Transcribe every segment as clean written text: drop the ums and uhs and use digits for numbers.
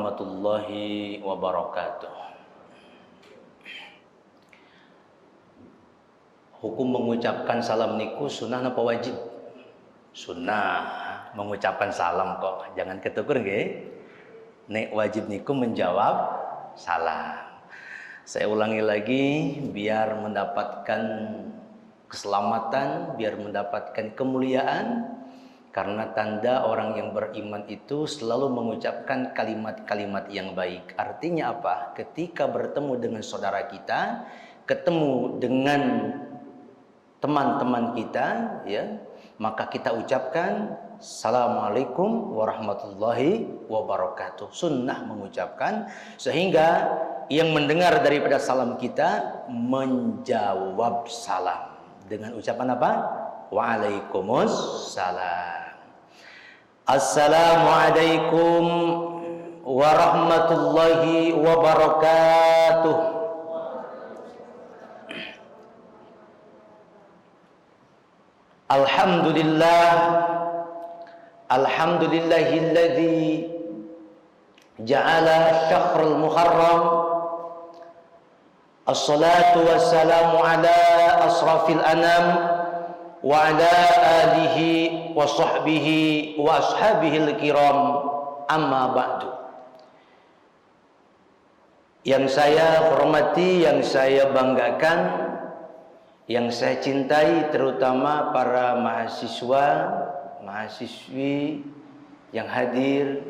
warahmatullahi wabarakatuh. Hukum mengucapkan salam niku sunnah apa wajib? Sunnah mengucapkan salam kok. Jangan ketukur nggih. Nek wajib niku menjawab salam. Saya ulangi lagi biar mendapatkan keselamatan, biar mendapatkan kemuliaan. Karena tanda orang yang beriman itu selalu mengucapkan kalimat-kalimat yang baik. Artinya apa? Ketika bertemu dengan saudara kita, ketemu dengan teman-teman kita, ya, maka kita ucapkan Assalamualaikum warahmatullahi wabarakatuh. Sunnah mengucapkan sehingga yang mendengar daripada salam kita menjawab salam dengan ucapan apa? Waalaikumsalam. Assalamualaikum warahmatullahi wabarakatuh. Alhamdulillah, alhamdulillahilladzi ja'ala syahrul muharram as-salatu wassalamu ala asrafil anam wa ala alihi wa sahbihi wa ashabihil kiram, amma ba'du. Yang saya hormati, yang saya banggakan, yang saya cintai, terutama para mahasiswa, mahasiswi yang hadir,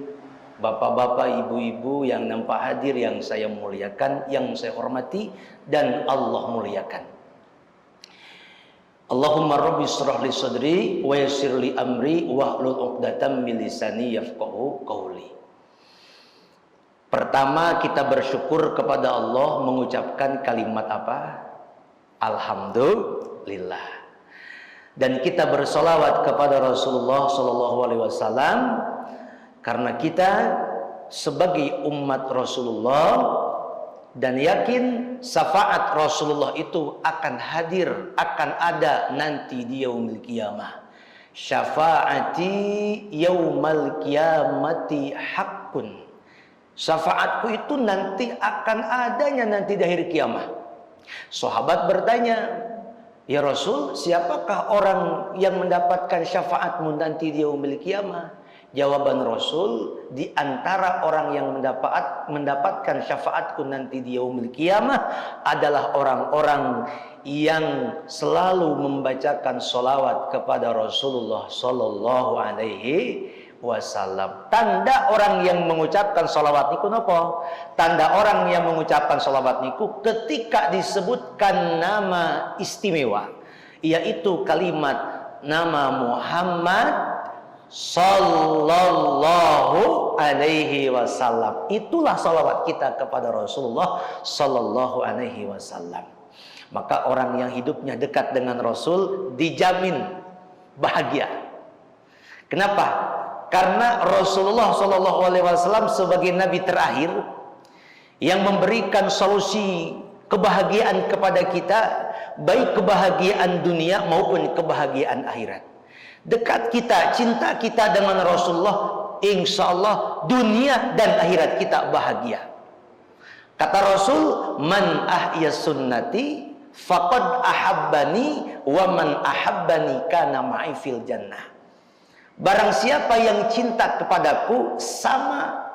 bapak-bapak, ibu-ibu yang nampak hadir, yang saya muliakan, yang saya hormati dan Allah muliakan. Allahumma rabbi shrah li sadri wa yassir li amri wahlul 'uqdatam min lisani yafqahu qawli. Pertama, kita bersyukur kepada Allah mengucapkan kalimat apa? Alhamdulillah. Dan kita bersolawat kepada Rasulullah sallallahu alaihi wasallam karena kita sebagai umat Rasulullah dan yakin syafaat Rasulullah itu akan hadir, akan ada nanti di yaumil qiyamah. Syafaati yaumal qiyamati haqqun. Syafaatku itu nanti akan adanya nanti di akhir kiamat. Sahabat bertanya, ya Rasul, siapakah orang yang mendapatkan syafaatmu nanti di yaumil qiyamah? Jawaban Rasul, di antara orang yang mendapatkan syafaatku nanti di yaumil qiyamah adalah orang-orang yang selalu membacakan sholawat kepada Rasulullah sallallahu alaihi wasallam. Tanda orang yang mengucapkan sholawat niku napa? Tanda orang yang mengucapkan sholawat niku ketika disebutkan nama istimewa, yaitu kalimat nama Muhammad sallallahu alaihi wasallam. Itulah salawat kita kepada Rasulullah sallallahu alaihi wasallam. Maka orang yang hidupnya dekat dengan Rasul dijamin bahagia. Kenapa? Karena Rasulullah sallallahu alaihi wasallam sebagai nabi terakhir yang memberikan solusi kebahagiaan kepada kita, baik kebahagiaan dunia maupun kebahagiaan akhirat. Dekat kita, cinta kita dengan Rasulullah, insya Allah dunia dan akhirat kita bahagia. Kata Rasul, man ahya sunnati faqad ahabbani wa man ahabbani kana ma'i fil jannah. Barang siapa yang cinta kepadaku sama,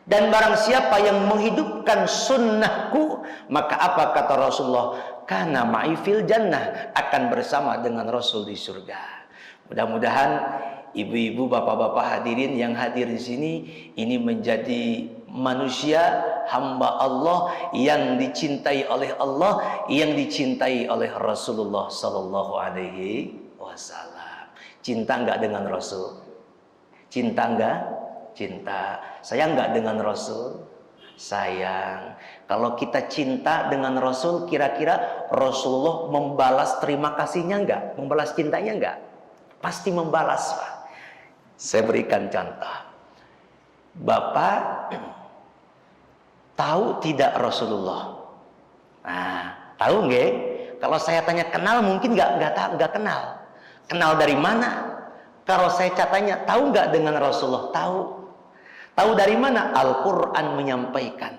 dan barang siapa yang menghidupkan sunnahku, maka apa kata Rasulullah? Kana ma'i fil jannah, akan bersama dengan Rasul di surga. Mudah-mudahan ibu-ibu, bapak-bapak hadirin yang hadir di sini ini menjadi manusia hamba Allah yang dicintai oleh Allah, yang dicintai oleh Rasulullah sallallahu alaihi wasallam. Cinta enggak dengan Rasul? Cinta enggak? Cinta. Sayang enggak dengan Rasul? Sayang. Kalau kita cinta dengan Rasul, kira-kira Rasulullah membalas terima kasihnya enggak? Membalas cintanya enggak? Pasti membalas, Pak. Saya berikan contoh. Bapak tahu tidak Rasulullah? Nah, tahu nggak? Kalau saya tanya kenal, mungkin nggak kenal. Kenal dari mana? Kalau saya tanya tahu nggak dengan Rasulullah? Tahu. Tahu dari mana? Al-Quran menyampaikan,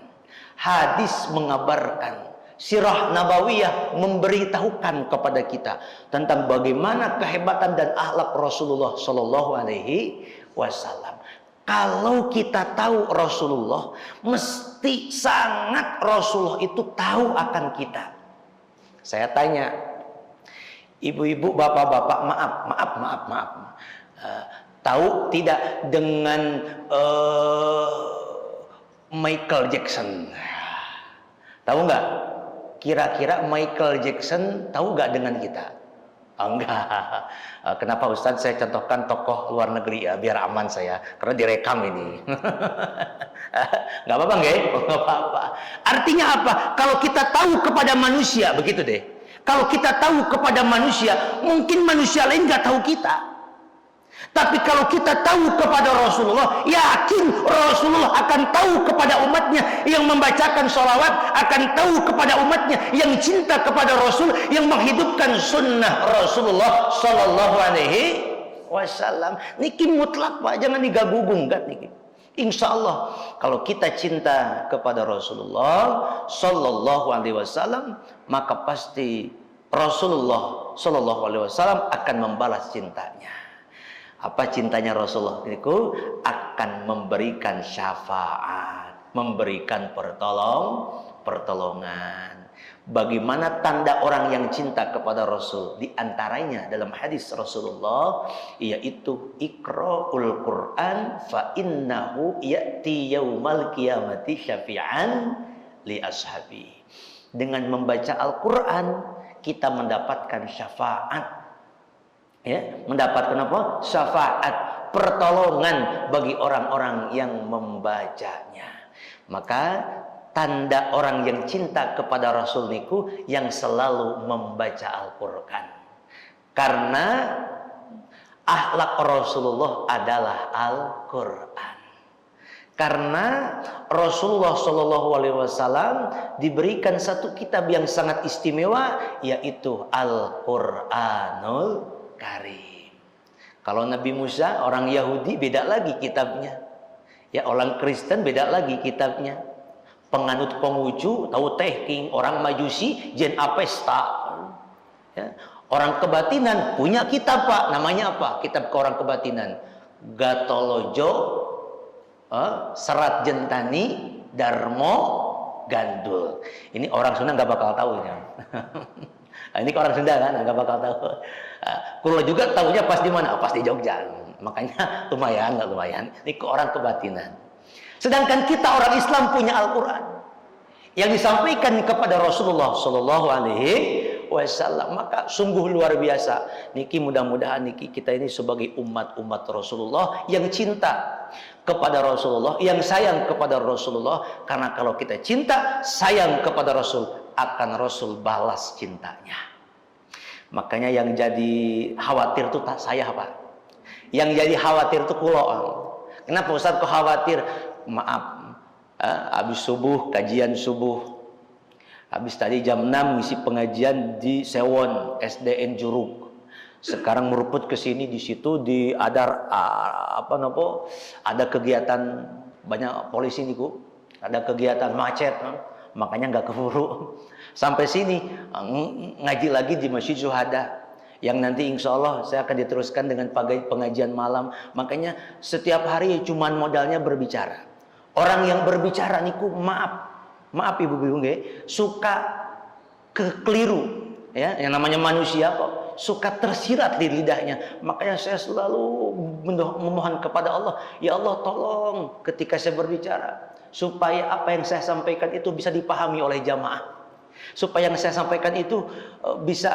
hadis mengabarkan, sirah nabawiyah memberitahukan kepada kita tentang bagaimana kehebatan dan akhlak Rasulullah Shallallahu Alaihi Wasallam. Kalau kita tahu Rasulullah, mesti sangat Rasulullah itu tahu akan kita. Saya tanya, ibu-ibu, bapak-bapak, maaf. Tahu tidak dengan Michael Jackson? Tahu nggak? Kira-kira Michael Jackson tahu nggak dengan kita? Enggak. Kenapa Ustadz saya contohkan tokoh luar negeri ya, biar aman saya, karena direkam ini. Nggak apa-apa nggak? Nggak apa-apa. Artinya apa? Kalau kita tahu kepada manusia, begitu deh. Kalau kita tahu kepada manusia, mungkin manusia lain nggak tahu kita. Tapi kalau kita tahu kepada Rasulullah, yakin Rasulullah akan tahu kepada umatnya yang membacakan sholawat, akan tahu kepada umatnya yang cinta kepada Rasul, yang menghidupkan sunnah Rasulullah Sallallahu Alaihi Wasallam. Niki mutlak Pak, jangan digagugung kan niki. Insya Allah kalau kita cinta kepada Rasulullah Sallallahu Alaihi Wasallam, maka pasti Rasulullah Sallallahu Alaihi Wasallam akan membalas cintanya. Apa cintanya Rasulullah itu? Akan memberikan syafaat, memberikan pertolongan. Bagaimana tanda orang yang cinta kepada Rasul? Di antaranya dalam hadis Rasulullah, yaitu Iqra'ul Quran fa innahu ya'ti yaumal qiyamati syafi'an li ashabi. Dengan membaca Al-Quran kita mendapatkan syafaat. Ya, mendapatkan apa? Syafaat, pertolongan bagi orang-orang yang membacanya. Maka tanda orang yang cinta kepada Rasul niku yang selalu membaca Al-Quran. Karena akhlak Rasulullah adalah Al-Quran. Karena Rasulullah Shallallahu Alaihi Wasallam diberikan satu kitab yang sangat istimewa, yaitu Al-Quranul Karim. Kalau Nabi Musa orang Yahudi beda lagi kitabnya. Ya, orang Kristen beda lagi kitabnya. Penganut Konghucu tahu tehking, orang Majusi Jen Apesta. Ya. Orang kebatinan punya kitab Pak, namanya apa? Kitab ke orang kebatinan. Gatolojo, Serat Jentani, Darmo, Gandul. Ini orang Sunda nggak bakal tahu ya. Ini orang Sunda kan, nggak bakal tahu. Kalau juga tahunya pas di mana? Pas di Jogja. Makanya lumayan, nggak lumayan. Ini ke orang kebatinan. Sedangkan kita orang Islam punya Al-Quran yang disampaikan kepada Rasulullah Sallallahu Alaihi Wasallam. Maka sungguh luar biasa. Niki mudah-mudahan niki kita ini sebagai umat Rasulullah yang cinta kepada Rasulullah, yang sayang kepada Rasulullah. Karena kalau kita cinta, sayang kepada Rasul, akan Rasul balas cintanya. Makanya yang jadi khawatir itu tak saya Pak. Yang jadi khawatir itu kulo. Kenapa Ustaz kok khawatir? Maaf, habis subuh kajian subuh, habis tadi jam 6 ngisi pengajian di Sewon SDN Juruk. Sekarang meruput ke sini, di situ di ada ada kegiatan banyak polisi niku, ada kegiatan macet, makanya nggak keburu. Sampai sini ngaji lagi di Masjid Syuhada yang nanti insya Allah saya akan diteruskan dengan pengajian malam. Makanya setiap hari cuman modalnya berbicara. Orang yang berbicara niku maaf ibu-ibu nggih, suka kekeliru ya, yang namanya manusia kok suka tersirat di lidahnya. Makanya saya selalu memohon kepada Allah, ya Allah tolong ketika saya berbicara supaya apa yang saya sampaikan itu bisa dipahami oleh jamaah, supaya yang saya sampaikan itu bisa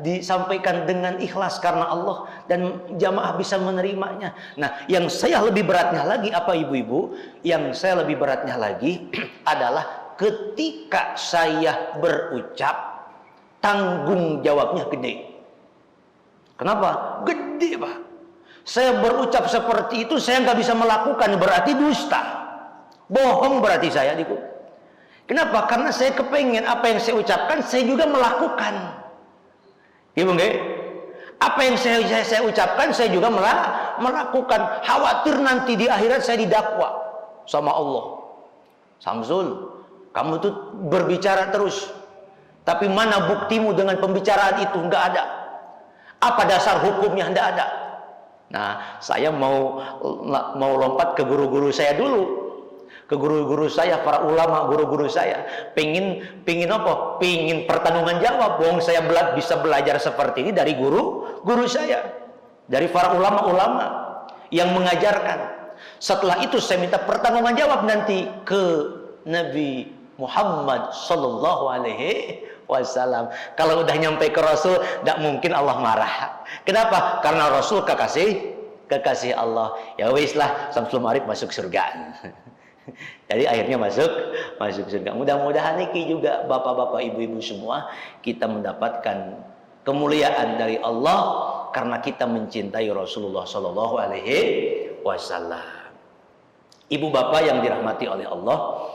disampaikan dengan ikhlas karena Allah dan jamaah bisa menerimanya. Nah, yang saya lebih beratnya lagi apa ibu-ibu? Yang saya lebih beratnya lagi adalah ketika saya berucap, tanggung jawabnya gede. Kenapa? Gede Pak. Saya berucap seperti itu, saya nggak bisa melakukan, berarti dusta. Bohong berarti saya diku. Kenapa? Karena saya kepengen apa yang saya ucapkan saya juga melakukan. Ibu nggih? Apa yang saya ucapkan saya juga melakukan. Khawatir nanti di akhirat saya didakwa. sama Allah. Samsul, kamu tuh berbicara terus. Tapi mana buktimu dengan pembicaraan itu? Enggak ada. Apa dasar hukumnya? Enggak ada. Nah, saya mau lompat ke guru-guru saya dulu. Ke guru-guru saya, para ulama, guru-guru saya. Pingin apa? Pingin pertanggungan jawab. Wong saya bisa belajar seperti ini dari guru saya. Dari para ulama-ulama yang mengajarkan. Setelah itu saya minta pertanggungan jawab nanti ke Nabi Muhammad sallallahu alaihi wasallam. Kalau udah nyampe ke Rasul, tidak mungkin Allah marah. Kenapa? Karena Rasul kekasih Allah. Ya wis lah, Samsul Ma'arif masuk surga. Jadi akhirnya masuk surga. Mudah-mudahan niki juga bapak-bapak, ibu-ibu semua kita mendapatkan kemuliaan dari Allah karena kita mencintai Rasulullah sallallahu alaihi wasallam. Ibu bapak yang dirahmati oleh Allah,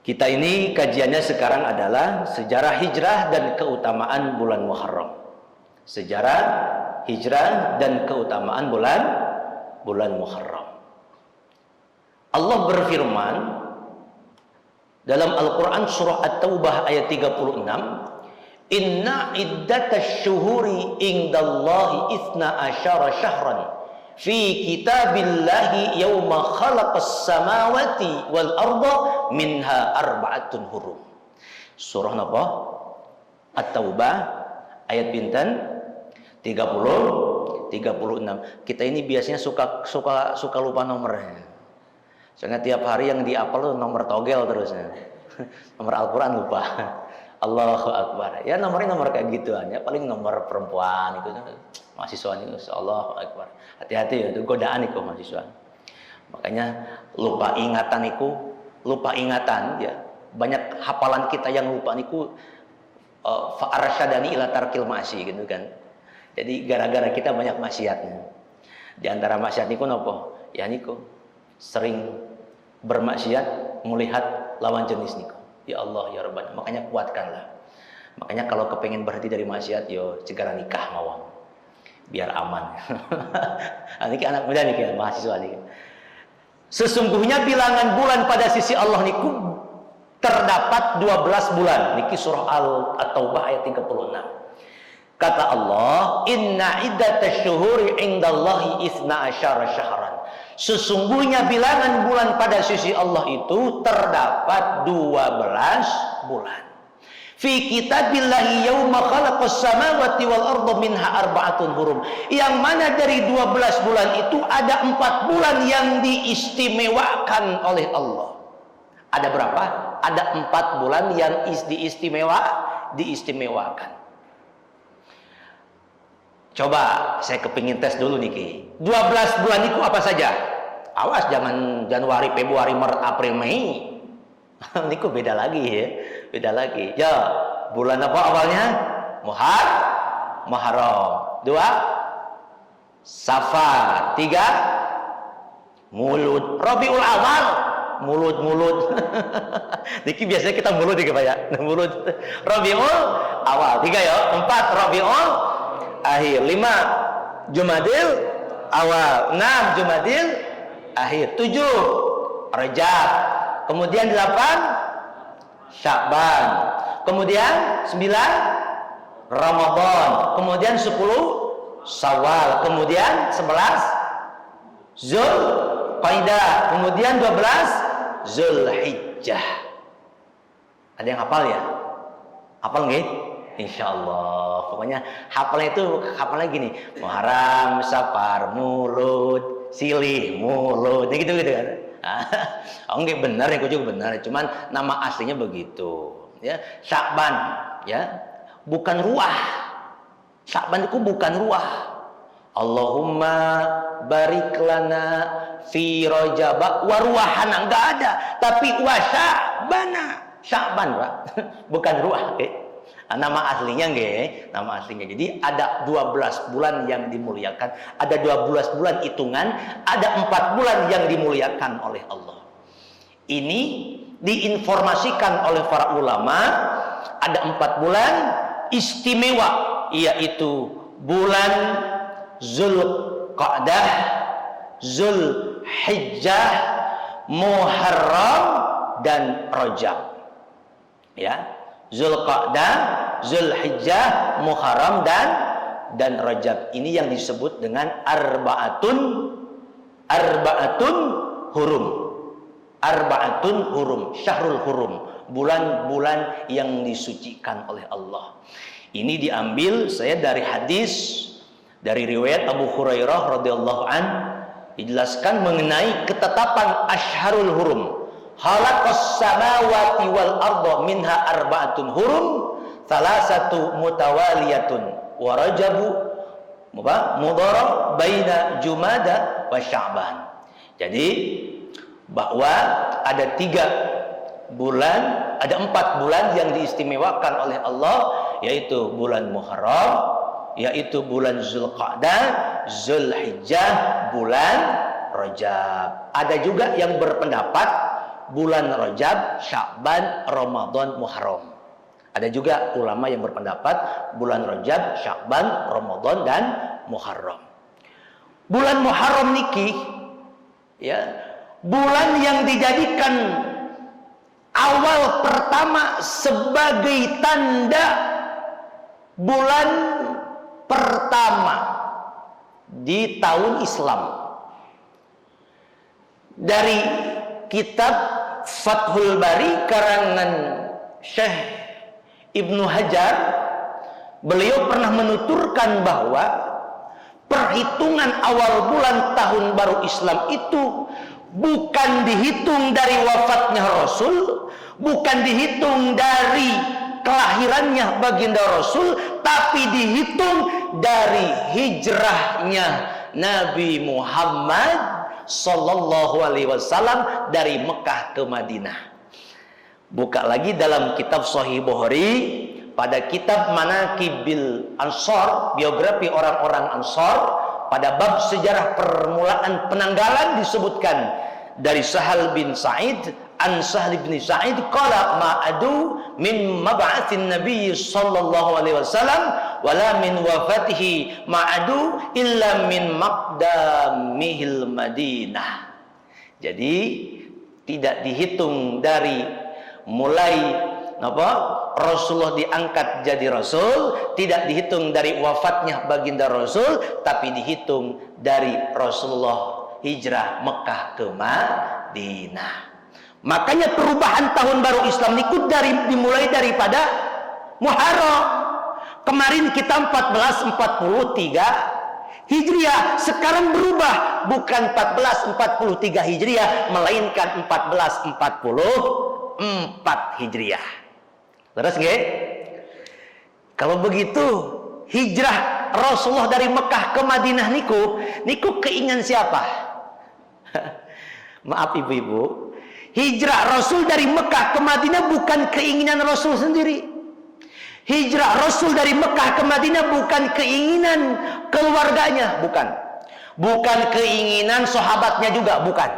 kita ini kajiannya sekarang adalah sejarah hijrah dan keutamaan bulan Muharram. Sejarah hijrah dan keutamaan bulan Muharram. Allah berfirman dalam Al-Quran surah At-Taubah ayat 36, Inna iddatash syuhuri indallahi ithna asyara syahran fi kitabillahi yawma khalaqas samawati wal arda minha arba'atun hurum. Surah napa? At-Taubah ayat pinten? 36. Kita ini biasanya suka lupa nomornya. Soalnya tiap hari yang dihafal tuh nomor togel terusnya. Nomor Al-Quran lupa. Allahu Akbar. Ya nomornya nomor kayak gituan ya, paling nomor perempuan itu mahasiswa itu. Allahu Akbar. Hati-hati ya, itu godaan itu mahasiswa. Makanya lupa ingatan ya. Banyak hafalan kita yang lupa niku fa'arsyadani ila tarkil ma'si gitu kan. Jadi gara-gara kita banyak maksiatnya. Di antara maksiat niku napa? Ya niku sering bermaksiat melihat lawan jenis niku. Ya Allah ya Rabbana, makanya kuatkanlah. Makanya kalau kepengen berhenti dari maksiat, yo segera nikah mawon. Biar aman. Niki anak muda niki mahasiswa niki. Sesungguhnya bilangan bulan pada sisi Allah niku terdapat 12 bulan. Niki surah At-Taubah ayat 36. Kata Allah, Inna iddatash syuhuri indallahi itsna asyara syahran. Sesungguhnya bilangan bulan pada sisi Allah itu terdapat 12 bulan. Fi kitabillahi yauma khalaqas samawati wal arda minha arba'atun hurum. Yang mana dari 12 bulan itu ada 4 bulan yang diistimewakan oleh Allah. Ada berapa? Ada 4 bulan yang diistimewakan. Coba saya kepingin tes dulu niki. 12 bulan itu apa saja? Awas jangan Januari, Februari, Maret, April, Mei. Niku beda lagi ya. Beda lagi. Ya, bulan apa awalnya? Muharram. 2 Safar. 3 Mulud. Rabiul Awal. Mulut. Niki biasanya kita mulut nih Pak ya. Mulut. Rabiul Awal. 3 ya. 4 Rabiul Akhir. 5 Jumadil Awal. 6 Jumadil Akhir. 7 Rajab. Kemudian 8 Sya'ban. Kemudian 9 Ramadan. Kemudian 10 Syawal. Kemudian 11 Zulqa'dah. Kemudian 12 Zulhijjah. Ada yang hafal ya? Hafal nggih? Insyaallah. Pokoknya hafalnya gini. Muharram, Safar, Mulud, Silih, Mulud. Gitu kan. Oh enggak benar ya, juga benar. Cuman nama aslinya begitu. Ya, Sya'ban, ya. Bukan ruah. Sya'ban itu bukan ruah. Allahumma barik lana fi Rajab wa ruahana, enggak ada. Tapi wa Sya'bana. Sya'ban, Pak. Bukan ruah, okay? Nama aslinya nggih, nama aslinya. Jadi ada 12 bulan yang dimuliakan, ada 12 bulan hitungan, ada 4 bulan yang dimuliakan oleh Allah. Ini diinformasikan oleh para ulama, ada 4 bulan istimewa, yaitu bulan Zulqa'dah, Zulhijjah, Muharram, dan Rajab. Ya, Zulqa'dah, Zulhijjah, Muharram, dan Rajab. Ini yang disebut dengan arba'atun hurum. Arba'atun hurum, syahrul hurum, bulan-bulan yang disucikan oleh Allah. Ini diambil saya dari hadis dari riwayat Abu Hurairah radhiyallahu an, dijelaskan mengenai ketetapan asyharul hurum. Khalaqas samawati wal arda minha arba'atun hurum, salasatu mutawaliyatun wa rajabu mudharab baina jumada wa sya'ban. Jadi bahwa ada 3 bulan, ada 4 bulan yang diistimewakan oleh Allah, yaitu bulan Muharram, yaitu bulan Zulqa'dah, Zulhijjah, bulan Rajab. Ada juga yang berpendapat bulan Rajab, Sya'ban, Ramadan, Muharram. Ada juga ulama yang berpendapat bulan Rajab, Sya'ban, Ramadan, dan Muharram. Bulan Muharram niki, ya, bulan yang dijadikan awal pertama sebagai tanda bulan pertama di tahun Islam. Dari kitab Fathul Bari karangan Syekh Ibnu Hajar, beliau pernah menuturkan bahwa perhitungan awal bulan tahun baru Islam itu bukan dihitung dari wafatnya Rasul, bukan dihitung dari kelahirannya baginda Rasul, tapi dihitung dari hijrahnya Nabi Muhammad Sallallahu Alaihi Wasallam dari Mekah ke Madinah. Buka lagi dalam kitab Sahih Bukhari, pada kitab Manaqibil Ansor, biografi orang-orang Ansor, pada bab sejarah permulaan penanggalan disebutkan dari Sahal bin Sa'id, an Sahal bin Sa'id qala ma'adu min mab'atsin Nabi sallallahu alaihi wasallam wala min wafatihi ma'adu illa min maqdamihil Madinah. Jadi tidak dihitung dari mulai Rasulullah diangkat jadi Rasul, tidak dihitung dari wafatnya baginda Rasul, tapi dihitung dari Rasulullah hijrah Mekah ke Madinah. Makanya perubahan tahun baru Islam itu dimulai daripada Muharram. Kemarin kita 1443 Hijriah, sekarang berubah, bukan 1443 Hijriah, melainkan 1444 Hijriah. Terus nggih? Kalau begitu, hijrah Rasulullah dari Mekah ke Madinah niku keinginan siapa? Maaf ibu-ibu, hijrah Rasul dari Mekah ke Madinah bukan keinginan Rasul sendiri. Hijrah Rasul dari Mekah ke Madinah bukan keinginan keluarganya, bukan. Bukan keinginan sahabatnya juga, bukan.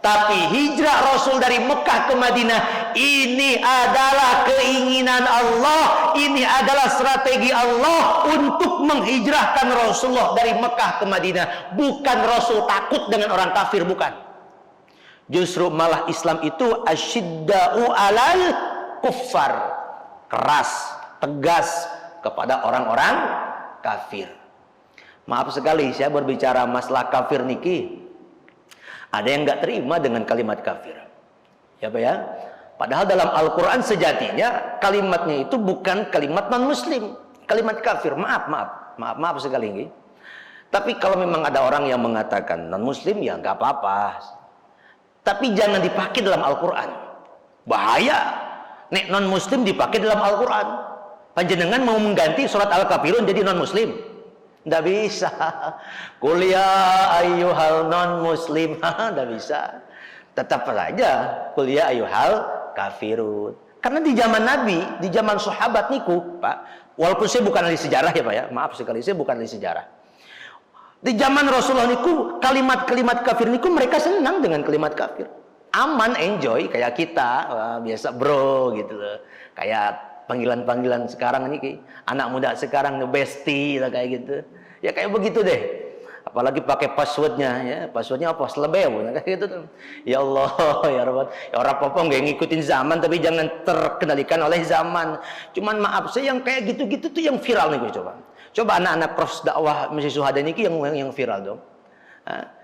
Tapi hijrah Rasul dari Mekah ke Madinah ini adalah keinginan Allah, ini adalah strategi Allah untuk menghijrahkan Rasulullah dari Mekah ke Madinah. Bukan Rasul takut dengan orang kafir, bukan. Justru malah Islam itu asyidda'u alal kuffar, keras, tegas kepada orang-orang kafir. Maaf sekali saya berbicara masalah kafir niki, ada yang nggak terima dengan kalimat kafir, ya Pak ya. Padahal dalam Al-Quran sejatinya kalimatnya itu bukan kalimat non-Muslim, kalimat kafir. Maaf sekali ini. Tapi kalau memang ada orang yang mengatakan non-Muslim, ya nggak apa-apa. Tapi jangan dipakai dalam Al-Quran. Bahaya. Nek non-Muslim dipakai dalam Al-Quran. Panjenengan mau mengganti surat Al-Kafirun jadi non-Muslim? Nggak bisa. Kuliah ayyuhal non-Muslim. Nggak bisa. Tetap saja kuliah ayyuhal kafirun. Karena di zaman Nabi, di zaman sahabat niku, Pak, walaupun saya bukan ahli sejarah ya Pak ya, maaf sekali, saya bukan ahli sejarah. Di zaman Rasulullah niku, kalimat-kalimat kafir niku mereka senang dengan kalimat kafir. Aman, enjoy, kayak kita, biasa bro gitu loh. Kayak panggilan-panggilan sekarang ini, anak muda sekarang bestie lah kayak gitu. Ya kayak begitu deh. Apalagi pakai passwordnya, ya passwordnya apa? Selebeu, kayak gitu tuh. Ya Allah, ya Rabb, ya orang apa nggak ngikutin zaman, tapi jangan terkendalikan oleh zaman. Cuman maaf, saya yang kayak gitu-gitu tuh yang viral nih, coba anak-anak pros dakwah Masjid Syuhada ini yang viral dong.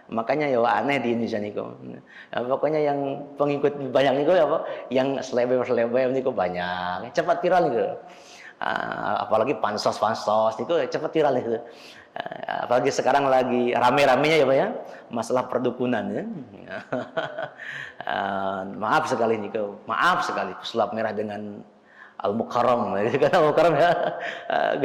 Makanya ya aneh di Indonesia nih kok. Pokoknya yang pengikut banyak nih kok, apa? Yang selebeu nih kok banyak, cepat viral nih kok. Apalagi pansos nih kok cepat viral nih. Apalagi sekarang lagi rame-ramenya ya Pak ya, masalah perdukunan ya. Maaf sekali nih, maaf sekali pesulap merah dengan Al-Mukarram, kan Al-Mukarram ya,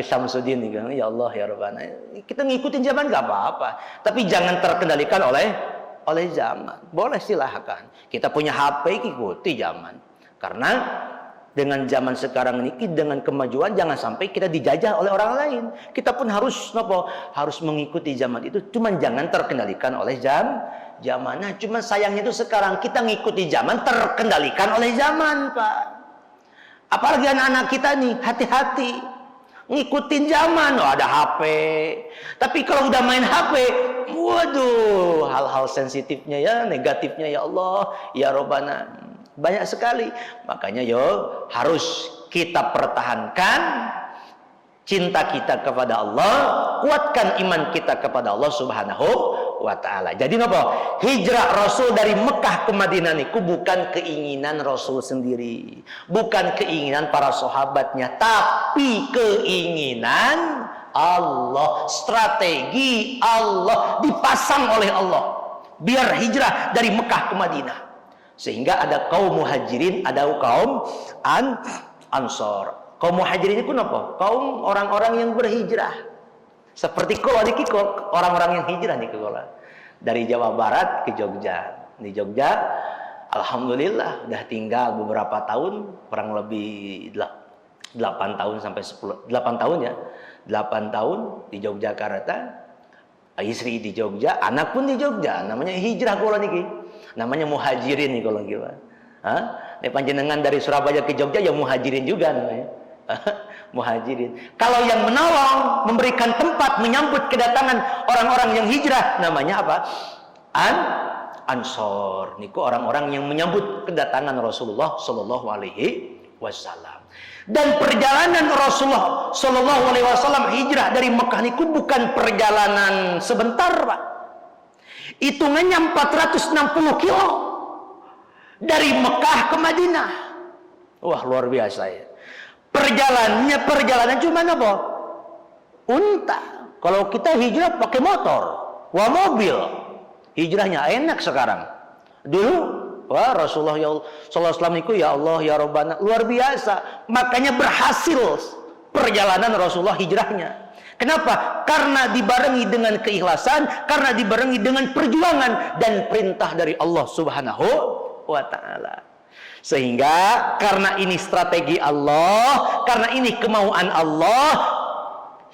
Syamsuddin nih kan, ya Allah ya Rabbana. Kita ngikutin zaman nggak apa-apa, tapi jangan terkendalikan oleh zaman. Boleh silahkan. Kita punya HP, ikuti zaman. Karena dengan zaman sekarang ini, dengan kemajuan, jangan sampai kita dijajah oleh orang lain. Kita pun harus harus mengikuti zaman itu, cuman jangan terkendalikan oleh zaman. Nah, cuman sayangnya itu sekarang kita ngikuti zaman, terkendalikan oleh zaman, Pak. Apalagi anak-anak kita nih, hati-hati. Ngikutin zaman, ada HP. Tapi kalau udah main HP, waduh, hal-hal sensitifnya ya, negatifnya ya Allah, ya Rabbana. Banyak sekali. Makanya harus kita pertahankan cinta kita kepada Allah, kuatkan iman kita kepada Allah Subhanahu wa taala. Jadi hijrah Rasul dari Mekah ke Madinah niku bukan keinginan Rasul sendiri, bukan keinginan para sahabatnya, tapi keinginan Allah, strategi Allah dipasang oleh Allah biar hijrah dari Mekah ke Madinah. Sehingga ada kaum muhajirin, ada kaum ansor. Kaum muhajirin itu apa? Kaum orang-orang yang berhijrah. Seperti orang-orang yang hijrah nih dari Jawa Barat ke Jogja. Di Jogja, alhamdulillah udah tinggal beberapa tahun, kurang lebih 8 tahun sampai 8 tahun ya. 8 tahun di Yogyakarta. Istri di Jogja, anak pun di Jogja. Namanya hijrah niki. Namanya muhajirin nih kalau gitu. Nih panjenengan dari Surabaya ke Jogja ya muhajirin juga namanya. Muhajirin. Kalau yang menolong, memberikan tempat menyambut kedatangan orang-orang yang hijrah namanya apa? Ansor. Niku orang-orang yang menyambut kedatangan Rasulullah sallallahu alaihi wasallam. Dan perjalanan Rasulullah sallallahu alaihi wasallam hijrah dari Mekah niku bukan perjalanan sebentar, Pak. Hitungannya 460 kilo dari Mekah ke Madinah. Wah, luar biasa ya. Perjalanan cuma apa? Unta. Kalau kita hijrah pakai motor, mobil. Hijrahnya enak sekarang. Dulu, Rasulullah sallallahu alaihi wasallam itu ya Allah ya Rabbana, luar biasa. Makanya berhasil perjalanan Rasulullah hijrahnya. Kenapa? Karena dibarengi dengan keikhlasan, karena dibarengi dengan perjuangan dan perintah dari Allah Subhanahu wa taala. Sehingga karena ini strategi Allah, karena ini kemauan Allah,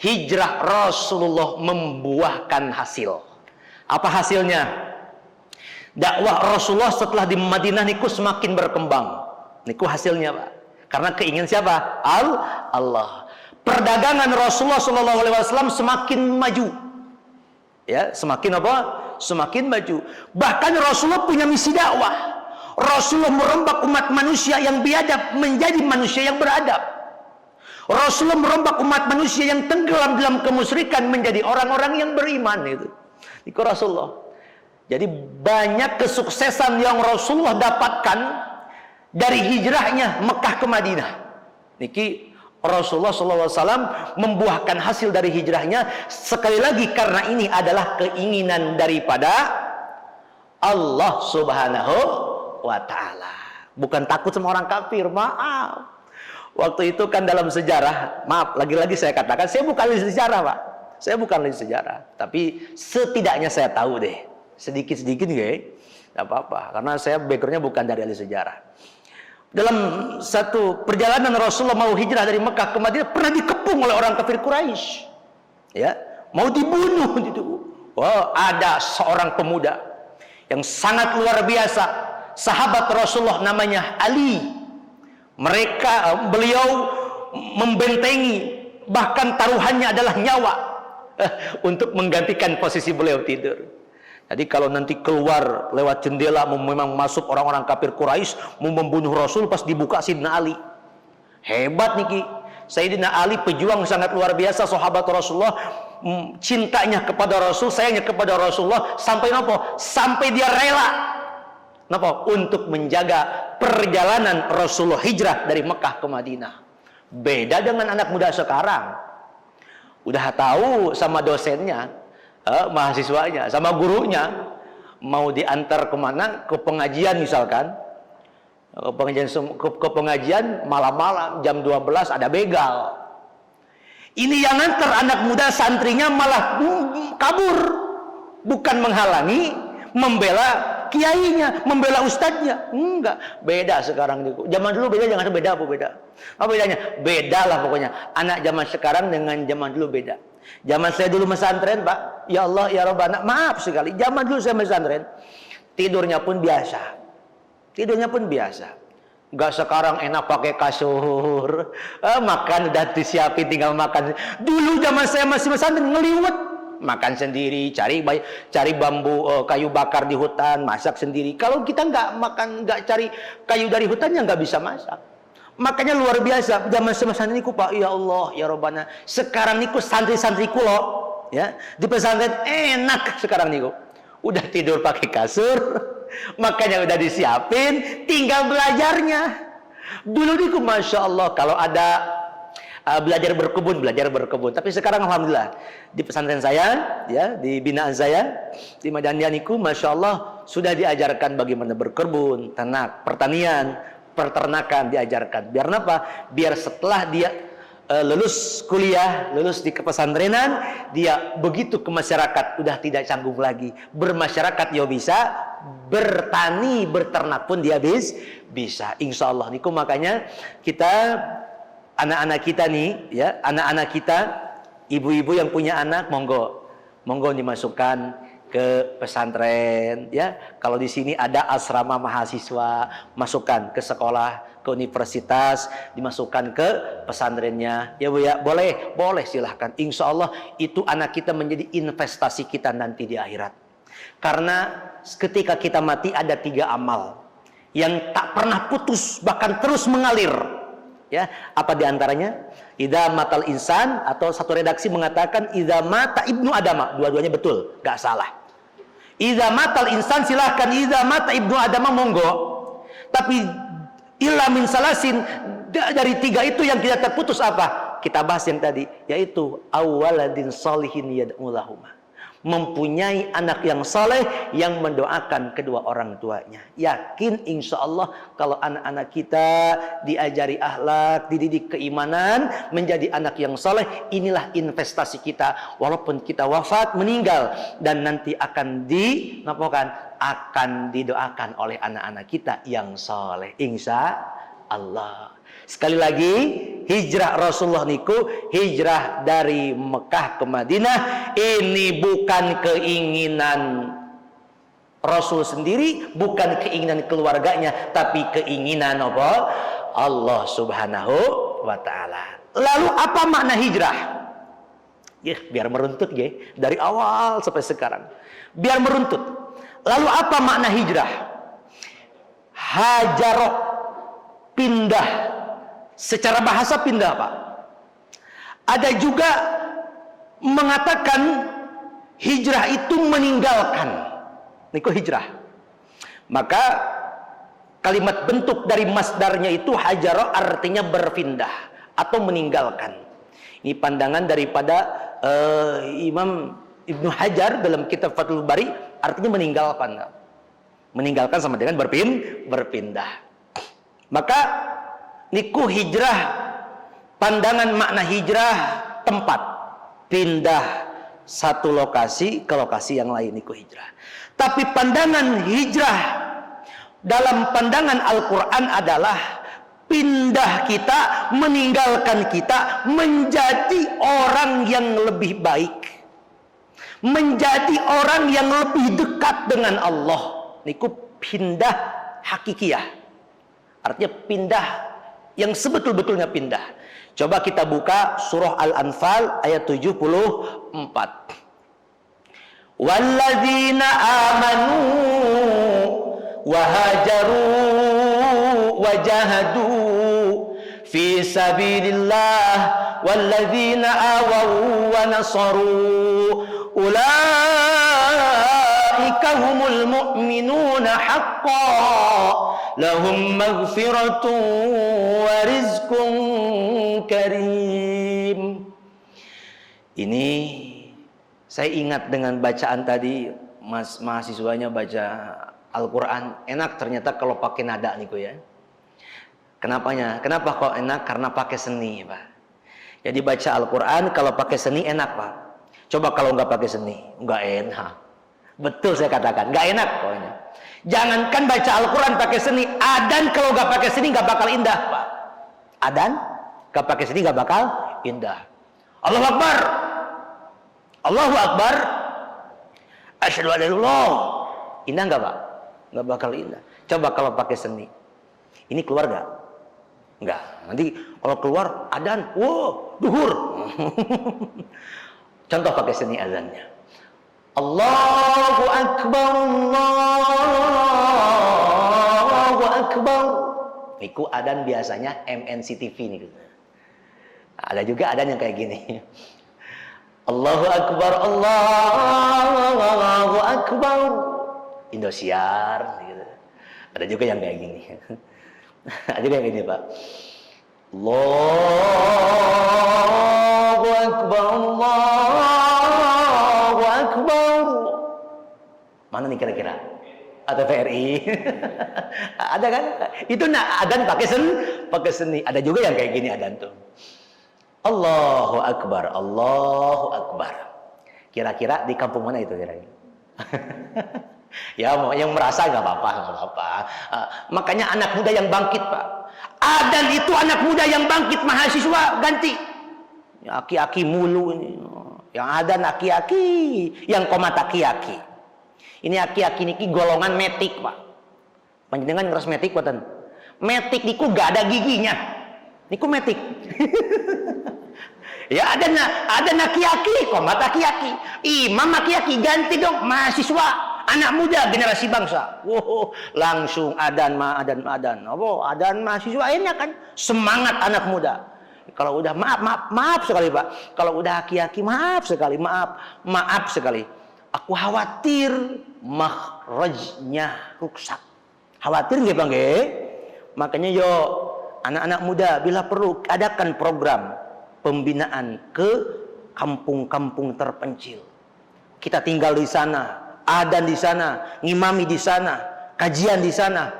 hijrah Rasulullah membuahkan hasil. Apa hasilnya? Dakwah Rasulullah setelah di Madinah niku semakin berkembang. Niku hasilnya, Pak. Karena keinginan siapa? Allah. Perdagangan Rasulullah SAW semakin maju, ya, semakin apa? Semakin maju. Bahkan Rasulullah punya misi dakwah. Rasulullah merombak umat manusia yang biadab menjadi manusia yang beradab. Rasulullah merombak umat manusia yang tenggelam dalam kemusyrikan menjadi orang-orang yang beriman itu. Itu Rasulullah. Jadi banyak kesuksesan yang Rasulullah dapatkan dari hijrahnya Mekah ke Madinah. Niki Rasulullah SAW membuahkan hasil dari hijrahnya sekali lagi karena ini adalah keinginan daripada Allah Subhanahu wa ta'ala. Bukan takut sama orang kafir, maaf. Waktu itu kan dalam sejarah, maaf, lagi-lagi saya katakan, saya bukan ahli sejarah, Pak. Saya bukan ahli sejarah, tapi setidaknya saya tahu deh. Sedikit-sedikit ya, tidak apa-apa. Karena saya backgroundnya bukan dari ahli sejarah. Dalam satu perjalanan Rasulullah mau hijrah dari Mekah ke Madinah pernah dikepung oleh orang kafir Quraisy, ya, mau dibunuh gitu. Ada seorang pemuda yang sangat luar biasa, sahabat Rasulullah namanya Ali. Beliau membentengi, bahkan taruhannya adalah nyawa untuk menggantikan posisi beliau tidur. Jadi kalau nanti keluar lewat jendela memang masuk orang-orang kafir Quraisy mau membunuh Rasul, pas dibuka Sayyidina Ali. Hebat niki. Sayyidina Ali pejuang sangat luar biasa, sahabat Rasulullah, cintanya kepada Rasul, sayangnya kepada Rasulullah sampai apa? Sampai dia rela napa? Untuk menjaga perjalanan Rasulullah hijrah dari Mekah ke Madinah. Beda dengan anak muda sekarang. Udah tahu sama dosennya, mahasiswanya, sama gurunya, mau diantar kemana? Ke pengajian misalkan. Ke pengajian malam-malam jam 12 ada begal. Ini yang nganter anak muda santrinya malah kabur. Bukan menghalangi, membela kiainya, membela ustadznya. Enggak, beda sekarang itu. Zaman dulu beda, jangan beda apa beda. Apa bedanya? Beda lah pokoknya. Anak zaman sekarang dengan zaman dulu beda. Zaman saya dulu pesantren, Pak. Ya Allah, ya Rabbana, maaf sekali. Zaman dulu saya pesantren, tidurnya pun biasa. Tidurnya pun biasa. Enggak sekarang enak pakai kasur. Makan udah disiapin tinggal makan. Dulu zaman saya masih pesantren ngeliwet. Makan sendiri, cari bambu, kayu bakar di hutan, masak sendiri. Kalau kita nggak cari kayu dari hutannya nggak bisa masak. Makanya luar biasa zaman semasa niku, Pak. Ya Allah, ya Rabbana. Sekarang niku santri-santri kulo, ya, di pesantren enak sekarang niku. Udah tidur pakai kasur, makanya udah disiapin, tinggal belajarnya. Dulu niku masya Allah kalau ada belajar berkebun. Tapi sekarang alhamdulillah di pesantren saya, ya, di binaan saya di Madania niku, masya Allah sudah diajarkan bagaimana berkebun, ternak, pertanian, peternakan diajarkan. Biar apa? Biar setelah dia lulus kuliah, lulus di kepesantrenan, dia begitu ke masyarakat udah tidak canggung lagi. Bermasyarakat ya bisa, bertani, berternak pun dia bisa. Insya Allah niku makanya kita anak-anak kita nih, ya, anak-anak kita, ibu-ibu yang punya anak, monggo dimasukkan ke pesantren, ya. Kalau di sini ada asrama mahasiswa, masukkan ke sekolah, ke universitas, dimasukkan ke pesantrennya, ya Bu ya. Boleh silahkan. Insya Allah itu anak kita menjadi investasi kita nanti di akhirat. Karena ketika kita mati ada 3 amal yang tak pernah putus, bahkan terus mengalir. Ya, apa diantaranya? Idza matal insan, atau satu redaksi mengatakan idza mata ibnu adama. Dua-duanya betul, gak salah. Idza matal insan silahkan, idza mata ibnu adama monggo. Tapi illa min salasin, dari 3 itu yang kita terputus apa? Kita bahas yang tadi, yaitu awwaladin sholihin yad'u lahuma. Mempunyai anak yang soleh yang mendoakan kedua orang tuanya. Yakin insya Allah kalau anak-anak kita diajari akhlak, dididik keimanan, menjadi anak yang soleh, inilah investasi kita. Walaupun kita wafat, meninggal, dan nanti akan didoakan oleh anak-anak kita yang soleh. Insya Allah. Sekali lagi, hijrah Rasulullah niku, hijrah dari Mekah ke Madinah, ini bukan keinginan Rasul sendiri, bukan keinginan keluarganya, tapi keinginan apa? Allah Subhanahu wa ta'ala. Lalu apa makna hijrah? Ya, biar meruntut ya, dari awal sampai sekarang. Biar meruntut. Lalu apa makna hijrah? Hajarok, pindah. Secara bahasa pindah, Pak. Ada juga mengatakan hijrah itu meninggalkan. Niku hijrah. Maka kalimat bentuk dari masdarnya itu hajaro, artinya berpindah atau meninggalkan. Ini pandangan daripada Imam Ibnu Hajar dalam kitab Fathul Bari, artinya meninggalkan. Meninggalkan sama dengan berpindah. Maka niku hijrah, pandangan makna hijrah, tempat pindah satu lokasi ke lokasi yang lain, niku hijrah. Tapi pandangan hijrah dalam pandangan Al-Quran adalah pindah kita, meninggalkan kita, menjadi orang yang lebih baik, menjadi orang yang lebih dekat dengan Allah. Niku pindah hakikiyah, artinya pindah yang sebetul-betulnya pindah. Coba kita buka surah Al-Anfal ayat 74. Walladzina amanu wa hajaru wa jahadu fi sabilillah walladzina awaw wa nasaru ulaika humul mu'minuna haqqan lahum maghfiratun wa rizqun karim. Ini saya ingat dengan bacaan tadi, mahasiswanya baca Al-Quran. Enak ternyata kalau pakai nada nih ya. Kenapanya? Kenapa kok enak? Karena pakai seni, Pak. Jadi baca Al-Quran kalau pakai seni enak, Pak. Coba kalau nggak pakai seni, nggak enak. Betul saya katakan, nggak enak pokoknya. Jangankan baca Al-Quran pakai seni, adan kalau nggak pakai seni nggak bakal indah, Pak. Adan nggak pakai seni nggak bakal indah. Allahu Akbar, Allahu Akbar, asyhadu an la ilaha illallah. Indah nggak, Pak? Nggak bakal indah. Coba kalau pakai seni, ini keluar nggak? Nggak. Nanti kalau keluar adan, wow, duhur. Contoh pakai seni azannya. Allahu Akbar, Allahu Akbar. Itu adan biasanya MNC TV nih. Ada juga adan yang kayak gini. Allahu Akbar, Allahu Akbar. Indosiar gitu. Ada juga yang kayak gini. Ada juga yang gini, Pak. Allahu Akbar, Allahu Akbar. Mana nih kira-kira? Atau TVRI? Ada kan? Itu adan pakai seni. Ada juga yang kayak gini adan tuh. Allahu Akbar, Allahu Akbar. Kira-kira di kampung mana itu kira-kira? Ya, yang merasa nggak apa-apa. Makanya anak muda yang bangkit, Pak. Adan itu anak muda yang bangkit, mahasiswa ganti. Ya, aki-aki mulu ini. Yang adan aki-aki, yang komat aki-aki. Ini aki-aki niki golongan metik, Pak. Panjenengan ngeras metik, Pak. Metik niku gak ada giginya. Niku metik. Ya ada aki-aki, komat aki-aki, imam aki-aki, ganti dong mahasiswa, anak muda, generasi bangsa. Wow, langsung adan. Oh, adan mahasiswa enak kan? Semangat anak muda. Kalau udah maaf sekali, Pak. Kalau udah aki-aki maaf sekali. Aku khawatir makhrajnya rusak. Khawatir nggih, Bang nggih? Makanya yo anak-anak muda bila perlu adakan program pembinaan ke kampung-kampung terpencil. Kita tinggal di sana, adan di sana, ngimami di sana, kajian di sana.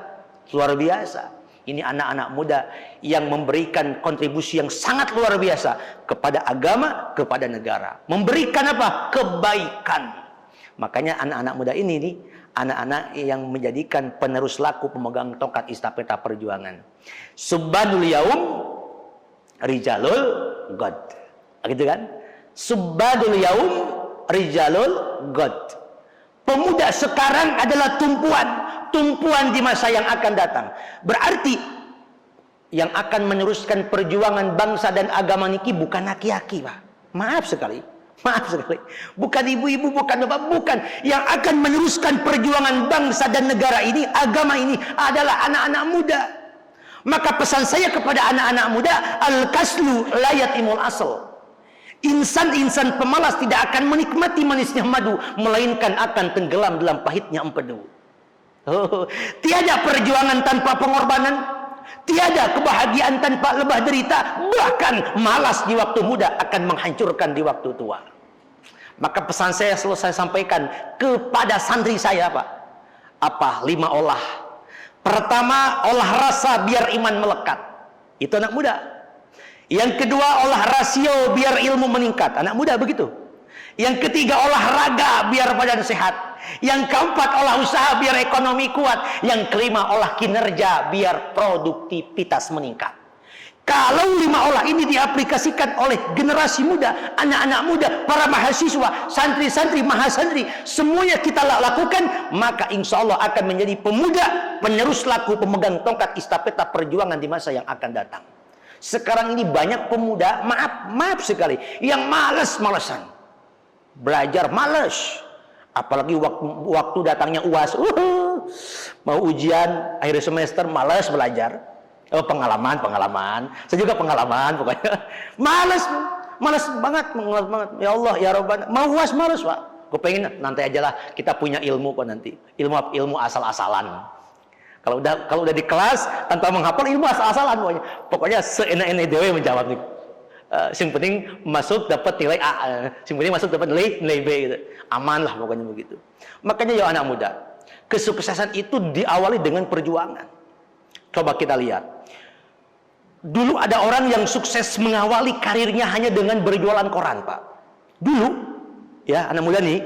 Luar biasa. Ini anak-anak muda yang memberikan kontribusi yang sangat luar biasa kepada agama, kepada negara. Memberikan apa? Kebaikan. Makanya anak-anak muda ini nih, anak-anak yang menjadikan penerus laku pemegang tongkat estafeta perjuangan. Subhanul yaum rijalul God, gitu kan? Subadul yaum rijalul God. Pemuda sekarang adalah tumpuan di masa yang akan datang. Berarti yang akan meneruskan perjuangan bangsa dan agama niki bukan aki-aki, Pak. Maaf sekali. Bukan ibu-ibu, bukan bapak, bukan. Yang akan meneruskan perjuangan bangsa dan negara ini, agama ini adalah anak-anak muda. Maka pesan saya kepada anak-anak muda, al-kaslu la yatimul asal. Insan-insan pemalas tidak akan menikmati manisnya madu, melainkan akan tenggelam dalam pahitnya empedu. Tiada perjuangan tanpa pengorbanan, tiada kebahagiaan tanpa lebah derita, bahkan malas di waktu muda akan menghancurkan di waktu tua. Maka pesan saya selalu saya sampaikan kepada santri saya, Pak. Apa? 5 olah. Pertama, olah rasa biar iman melekat. Itu anak muda. Yang kedua, olah rasio biar ilmu meningkat. Anak muda begitu. Yang ketiga, olahraga biar badan sehat. Yang keempat, olah usaha biar ekonomi kuat. Yang kelima, olah kinerja biar produktivitas meningkat. Kalau 5 olah ini diaplikasikan oleh generasi muda, anak-anak muda, para mahasiswa, santri-santri, mahasantri, semuanya kita lakukan, maka insya Allah akan menjadi pemuda penerus laku, pemegang tongkat estafeta perjuangan di masa yang akan datang. Sekarang ini banyak pemuda, maaf sekali, yang malas-malasan belajar, malas. Apalagi waktu datangnya UAS, mau ujian akhir semester, malas belajar. Pengalaman. Saya juga pengalaman pokoknya. Malas banget. Ya Allah, ya Rabbana. Mau UAS malas, Pak. Gue pengen nanti aja lah kita punya ilmu kok nanti. Ilmu asal-asalan. Kalau udah di kelas tanpa menghafal ilmu asal-asalan pokoknya. Pokoknya seenak-enak dewe menjawab nih. Yang penting masuk dapat nilai A, yang penting masuk dapat nilai B gitu. Aman lah pokoknya begitu. Makanya ya anak muda, kesuksesan itu diawali dengan perjuangan. Coba kita lihat. Dulu ada orang yang sukses mengawali karirnya hanya dengan berjualan koran, Pak. Dulu, ya anak muda nih.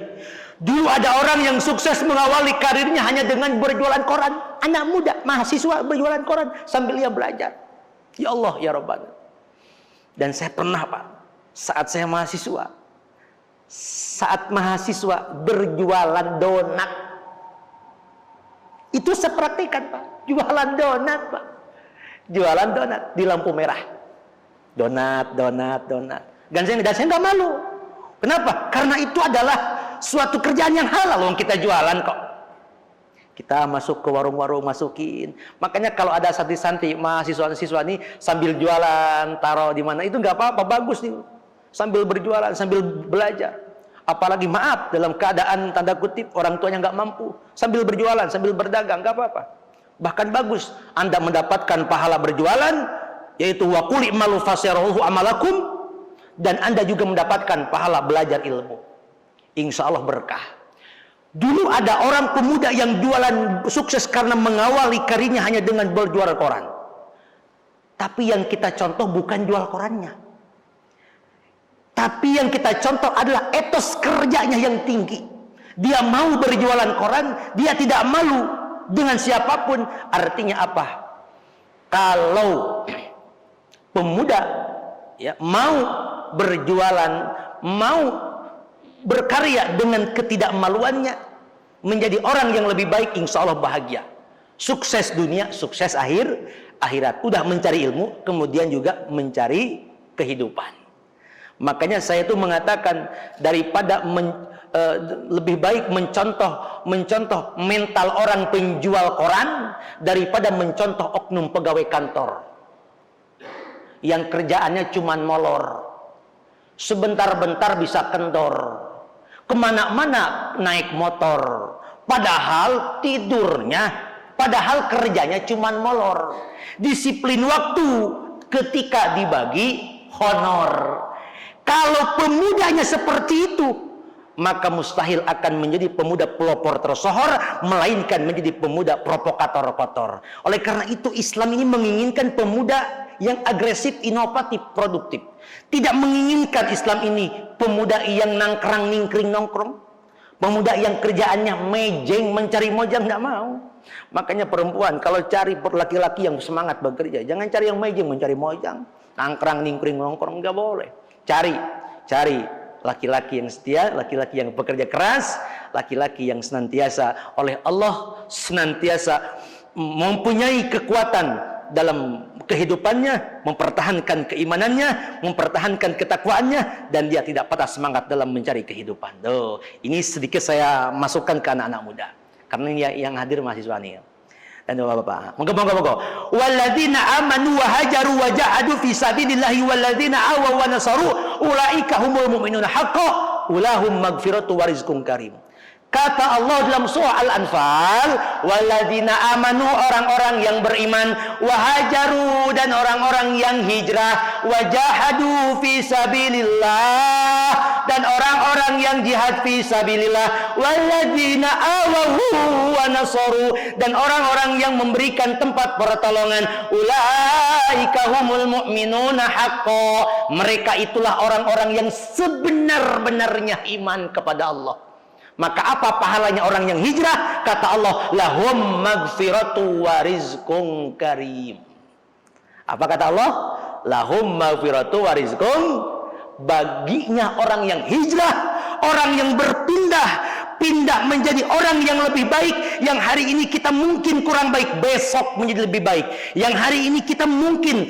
Dulu ada orang yang sukses mengawali karirnya hanya dengan berjualan koran. Anak muda, mahasiswa berjualan koran sambil dia belajar. Ya Allah, ya Rabbana. Dan saya pernah, Pak, saat saya mahasiswa, berjualan donat. Itu saya praktikan, Pak. Jualan donat, Pak. Jualan donat di lampu merah. Donat. Dan saya nggak malu. Kenapa? Karena itu adalah suatu kerjaan yang halal yang kita jualan kok. Kita masuk ke warung-warung, masukin. Makanya kalau ada santri-santri, mahasiswa-siswa ini sambil jualan, taruh di mana, itu nggak apa-apa, bagus nih. Sambil berjualan, sambil belajar. Apalagi maaf, dalam keadaan tanda kutip orang tuanya nggak mampu, sambil berjualan, sambil berdagang, nggak apa-apa. Bahkan bagus, Anda mendapatkan pahala berjualan, yaitu wa qul i'malu fasayarallahu amalakum, dan Anda juga mendapatkan pahala belajar ilmu. Insya Allah berkah. Dulu ada orang pemuda yang jualan sukses karena mengawali karirnya hanya dengan berjual koran. Tapi yang kita contoh bukan jual korannya. Tapi yang kita contoh adalah etos kerjanya yang tinggi. Dia mau berjualan koran, dia tidak malu dengan siapapun. Artinya apa? Kalau pemuda ya mau berjualan, mau berkarya dengan ketidakmaluannya, menjadi orang yang lebih baik, insya Allah bahagia. Sukses dunia, sukses akhirat. Udah mencari ilmu, kemudian juga mencari kehidupan. Makanya saya itu mengatakan daripada lebih baik mencontoh mental orang penjual koran daripada mencontoh oknum pegawai kantor yang kerjaannya cuman molor, sebentar-bentar bisa kendor, kemana-mana naik motor, padahal kerjanya cuman molor. Disiplin waktu ketika dibagi honor. Kalau pemudanya seperti itu, maka mustahil akan menjadi pemuda pelopor tersohor, melainkan menjadi pemuda provokator kotor. Oleh karena itu Islam ini menginginkan pemuda yang agresif, inovatif, produktif. Tidak menginginkan Islam ini pemuda yang nangkrang, ningkring, nongkrong. Pemuda yang kerjaannya mejeng, mencari mojang, nggak mau. Makanya perempuan kalau cari laki-laki yang semangat bekerja, jangan cari yang mejeng, mencari mojang, nangkrang, ningkring, nongkrong, nggak boleh. Cari laki-laki yang setia, laki-laki yang bekerja keras, laki-laki yang senantiasa oleh Allah senantiasa mempunyai kekuatan dalam kehidupannya, mempertahankan keimanannya, mempertahankan ketakwaannya, dan dia tidak patah semangat dalam mencari kehidupan. Ini sedikit saya masukkan ke anak-anak muda, karena ini yang hadir mahasiswa nih. Dan Bapak, moga-moga. Walladzina amanu wa hajaru wa jahadu fi sabilillahi walladzina awaw wa nasaru ulaika humul mu'minuna haqqan ulahum magfiratu wa rizqun karim. Kata Allah dalam surah Al-Anfal, walladzina amanu, orang-orang yang beriman, wahajaru, dan orang-orang yang hijrah, wajahadu fi sabilillah, dan orang-orang yang jihad fi sabilillah, walladzina awahu wa nasaru, dan orang-orang yang memberikan tempat pertolongan, ulaika humul mu'minuna haqqan, mereka itulah orang-orang yang sebenar-benarnya iman kepada Allah. Maka apa pahalanya orang yang hijrah? Kata Allah, lahum magfiratu wa rizqun karim. Apa kata Allah? lahum maghfiratu wa rizqun, baginya orang yang hijrah, orang yang pindah menjadi orang yang lebih baik. Yang hari ini kita mungkin kurang baik, besok menjadi lebih baik. Yang hari ini kita mungkin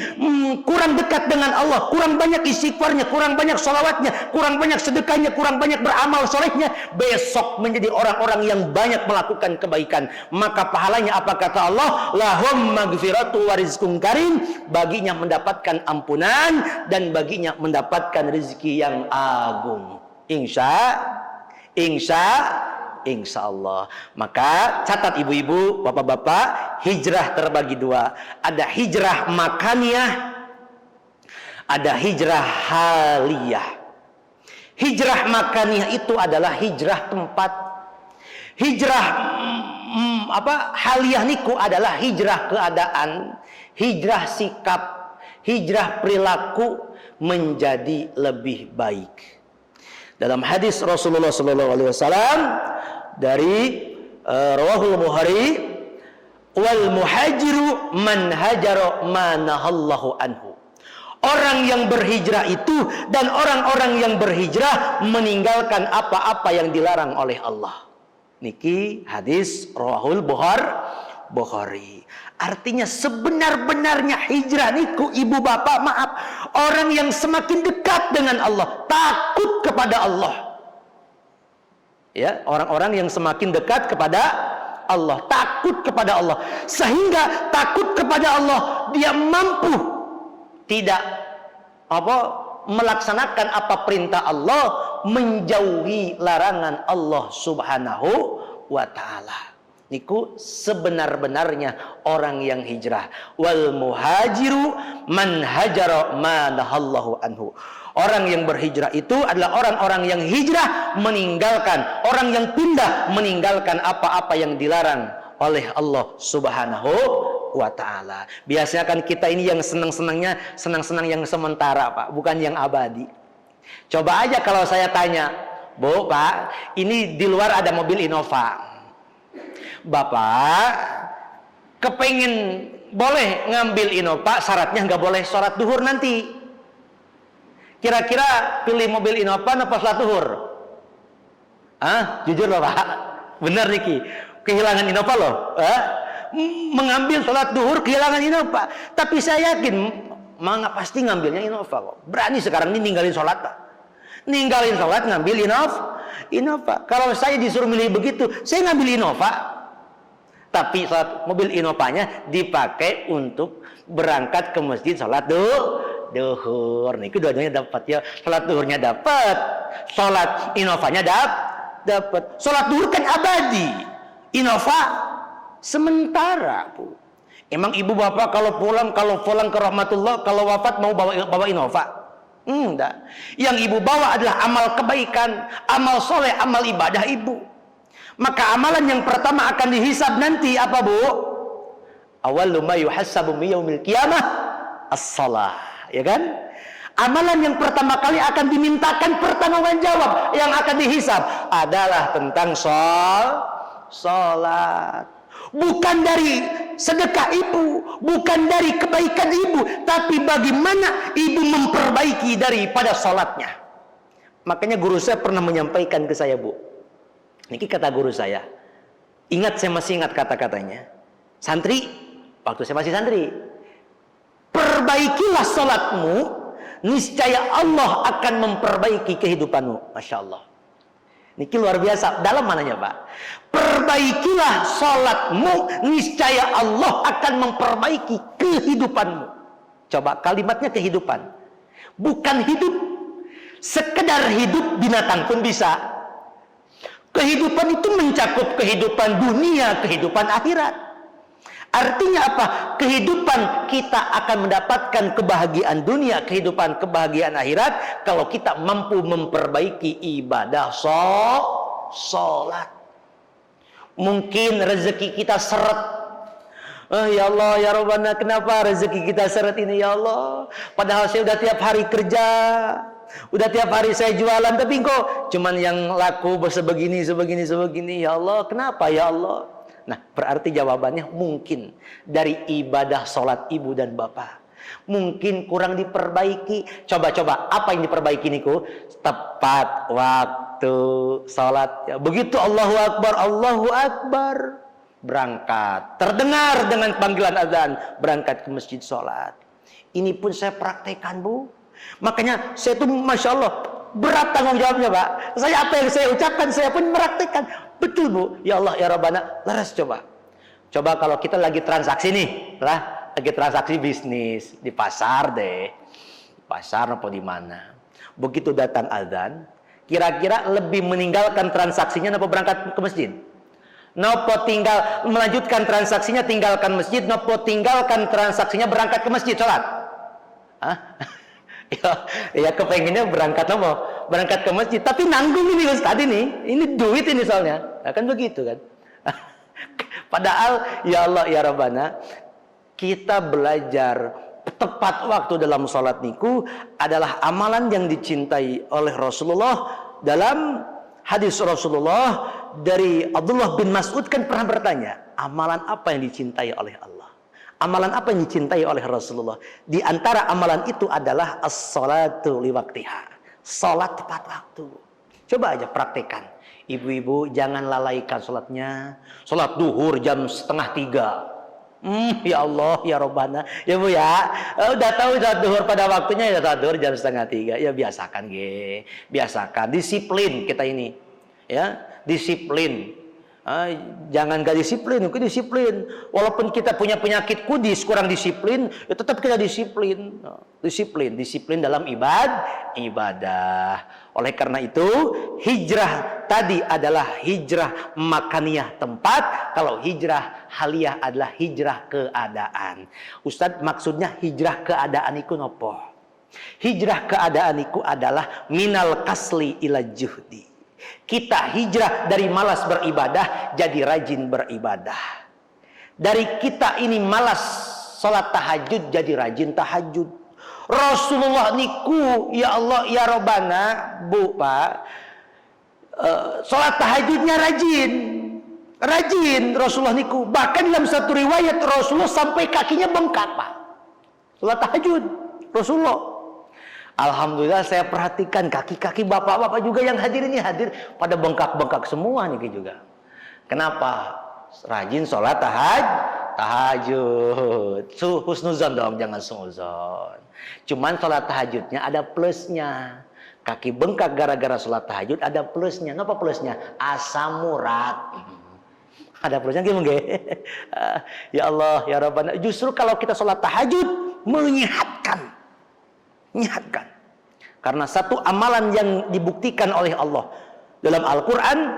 kurang dekat dengan Allah, kurang banyak istighfarnya, kurang banyak sholawatnya, kurang banyak sedekahnya, kurang banyak beramal solehnya, besok menjadi orang-orang yang banyak melakukan kebaikan. Maka pahalanya apa kata Allah? Lahum maghfiratu wa rizqun karim, baginya mendapatkan ampunan dan baginya mendapatkan rezeki yang agung. Insya Allah. Maka catat ibu-ibu, bapak-bapak, hijrah terbagi dua. Ada hijrah makaniyah, ada hijrah haliyah. Hijrah makaniyah itu adalah hijrah tempat. Hijrah haliyah niku adalah hijrah keadaan, hijrah sikap, hijrah perilaku menjadi lebih baik. Dalam hadis Rasulullah SAW dari rawahul Bukhari, wal muhajiru man hajara ma nahallahu anhu. Orang yang berhijrah itu dan orang-orang yang berhijrah meninggalkan apa-apa yang dilarang oleh Allah. Niki hadis rawahul Bukhari. Artinya sebenar-benarnya hijrah niku ibu bapak, maaf, orang yang semakin dekat dengan Allah, takut kepada Allah. Ya, orang-orang yang semakin dekat kepada Allah, takut kepada Allah, sehingga takut kepada Allah dia mampu tidak melaksanakan apa perintah Allah, menjauhi larangan Allah Subhanahu wa taala. Niku sebenar-benarnya orang yang hijrah. Wal muhajiru man hajara ma nahallahu anhu. Orang yang berhijrah itu adalah orang-orang yang hijrah meninggalkan, orang yang pindah meninggalkan apa-apa yang dilarang oleh Allah Subhanahu wa taala. Biasanya kan kita ini yang senang yang sementara, Pak, bukan yang abadi. Coba aja kalau saya tanya, "Bu, Pak, ini di luar ada mobil Innova. Bapak kepengen boleh ngambil Innova, syaratnya nggak boleh sholat duhur nanti. Kira-kira pilih mobil Innova apa sholat duhur?" Jujur loh, Pak, bener niki, kehilangan Innova loh. Mengambil sholat duhur kehilangan Innova. Tapi saya yakin pasti ngambilnya Innova kok. Berani sekarang ini ninggalin sholat, Pak. Ninggalin sholat ngambil Innova. Kalau saya disuruh milih begitu, saya ngambil Innova. Tapi mobil Innovanya dipakai untuk berangkat ke masjid sholat duhur. Nih, kedua-duanya dapat ya. Sholat duhurnya dapat, sholat Innovanya dapat. Sholat duhur kan abadi, Innova sementara, Bu. Emang ibu bapak kalau pulang ke rahmatullah, kalau wafat mau bawa Innova? Enggak. Yang ibu bawa adalah amal kebaikan, amal soleh, amal ibadah ibu. Maka amalan yang pertama akan dihisab nanti apa, Bu? Awwalu ma yuhassabu yaumil qiyamah as-shalah, ya kan? Amalan yang pertama kali akan dimintakan pertanggungjawab, yang akan dihisab adalah tentang salat. Bukan dari sedekah ibu, bukan dari kebaikan ibu, tapi bagaimana ibu memperbaiki daripada salatnya. Makanya guru saya pernah menyampaikan ke saya, Bu. Niki kata guru saya, saya masih ingat kata-katanya. Santri, waktu saya masih santri, perbaikilah salatmu, niscaya Allah akan memperbaiki kehidupanmu. Masya Allah. Niki luar biasa. Dalam mananya, Pak? Perbaikilah salatmu, niscaya Allah akan memperbaiki kehidupanmu. Coba kalimatnya kehidupan. Bukan hidup. Sekedar hidup binatang pun bisa. Kehidupan itu mencakup kehidupan dunia, kehidupan akhirat. Artinya apa? Kehidupan kita akan mendapatkan kebahagiaan dunia, kebahagiaan akhirat kalau kita mampu memperbaiki ibadah salat. Mungkin rezeki kita seret. Ya Allah, ya Rabbana, kenapa rezeki kita seret ini, ya Allah? Padahal saya udah tiap hari kerja, udah tiap hari saya jualan, tapi kok cuman yang laku sebegini, ya Allah, kenapa ya Allah? Nah, berarti jawabannya mungkin dari ibadah sholat ibu dan bapak. Mungkin kurang diperbaiki. Coba-coba, apa yang diperbaiki niku? Tepat waktu salat. Begitu Allahu Akbar, berangkat. Terdengar dengan panggilan azan, berangkat ke masjid salat. Ini pun saya praktekkan, Bu. Makanya saya tuh Masya Allah berat tanggung jawabnya, Pak. Saya apa yang saya ucapkan, saya pun praktekkan. Betul, Bu. Ya Allah, ya Rabbana, laras coba. Coba kalau kita lagi transaksi nih, lagi transaksi bisnis di pasar deh, pasar apa di mana. Begitu datang azan, kira-kira lebih meninggalkan transaksinya apa berangkat ke masjid? Nopo tinggal melanjutkan transaksinya tinggalkan masjid, nopo tinggalkan transaksinya berangkat ke masjid sholat? Ya kepengennya berangkat nopo, berangkat ke masjid. Tapi nanggung ini Ustaz ini duit ini soalnya, nah, kan begitu kan? Padahal ya Allah ya Rabbana, kita belajar tepat waktu dalam sholat niku adalah amalan yang dicintai oleh Rasulullah. Dalam hadis Rasulullah dari Abdullah bin Mas'ud kan pernah bertanya, amalan apa yang dicintai oleh Allah? Amalan apa yang dicintai oleh Rasulullah? Di antara amalan itu adalah as-salatu liwaktiha, sholat tepat waktu. Coba aja praktekkan. Ibu-ibu jangan lalaikan sholatnya. Sholat duhur jam 2:30. Ya Allah, ya Rabbana. Ya Bu ya, udah tahu sholat duhur pada waktunya, ya sholat duhur jam 2:30. Ya biasakan ge. Biasakan, disiplin kita ini. Ya, disiplin. Jangan gak disiplin, disiplin. Walaupun kita punya penyakit kudis, kurang disiplin, ya tetap kita disiplin. Disiplin dalam ibadah. Oleh karena itu, hijrah tadi adalah hijrah makaniyah tempat. Kalau hijrah haliyah adalah hijrah keadaan. Ustadz, maksudnya hijrah keadaan itu nopo? Hijrah keadaan itu adalah minal kasli ila juhdi. Kita hijrah dari malas beribadah jadi rajin beribadah. Dari kita ini malas sholat tahajud jadi rajin tahajud. Rasulullah niku ya Allah ya Rabbana, Bu Pak, sholat tahajudnya rajin Rasulullah niku. Bahkan dalam satu riwayat Rasulullah sampai kakinya bengkak, Pak. Sholat tahajud Rasulullah. Alhamdulillah saya perhatikan kaki-kaki bapak-bapak juga yang hadir ini hadir pada bengkak-bengkak semua nih juga. Kenapa? Rajin sholat tahajud. Husnuzon dong, jangan suuzon. Cuman sholat tahajudnya ada plusnya. Kaki bengkak gara-gara sholat tahajud ada plusnya. Apa plusnya? Asam urat. Ada plusnya gimana? Ya Allah, ya Rabbana. Justru kalau kita sholat tahajud menyehatkan. Karena satu amalan yang dibuktikan oleh Allah dalam Al-Quran,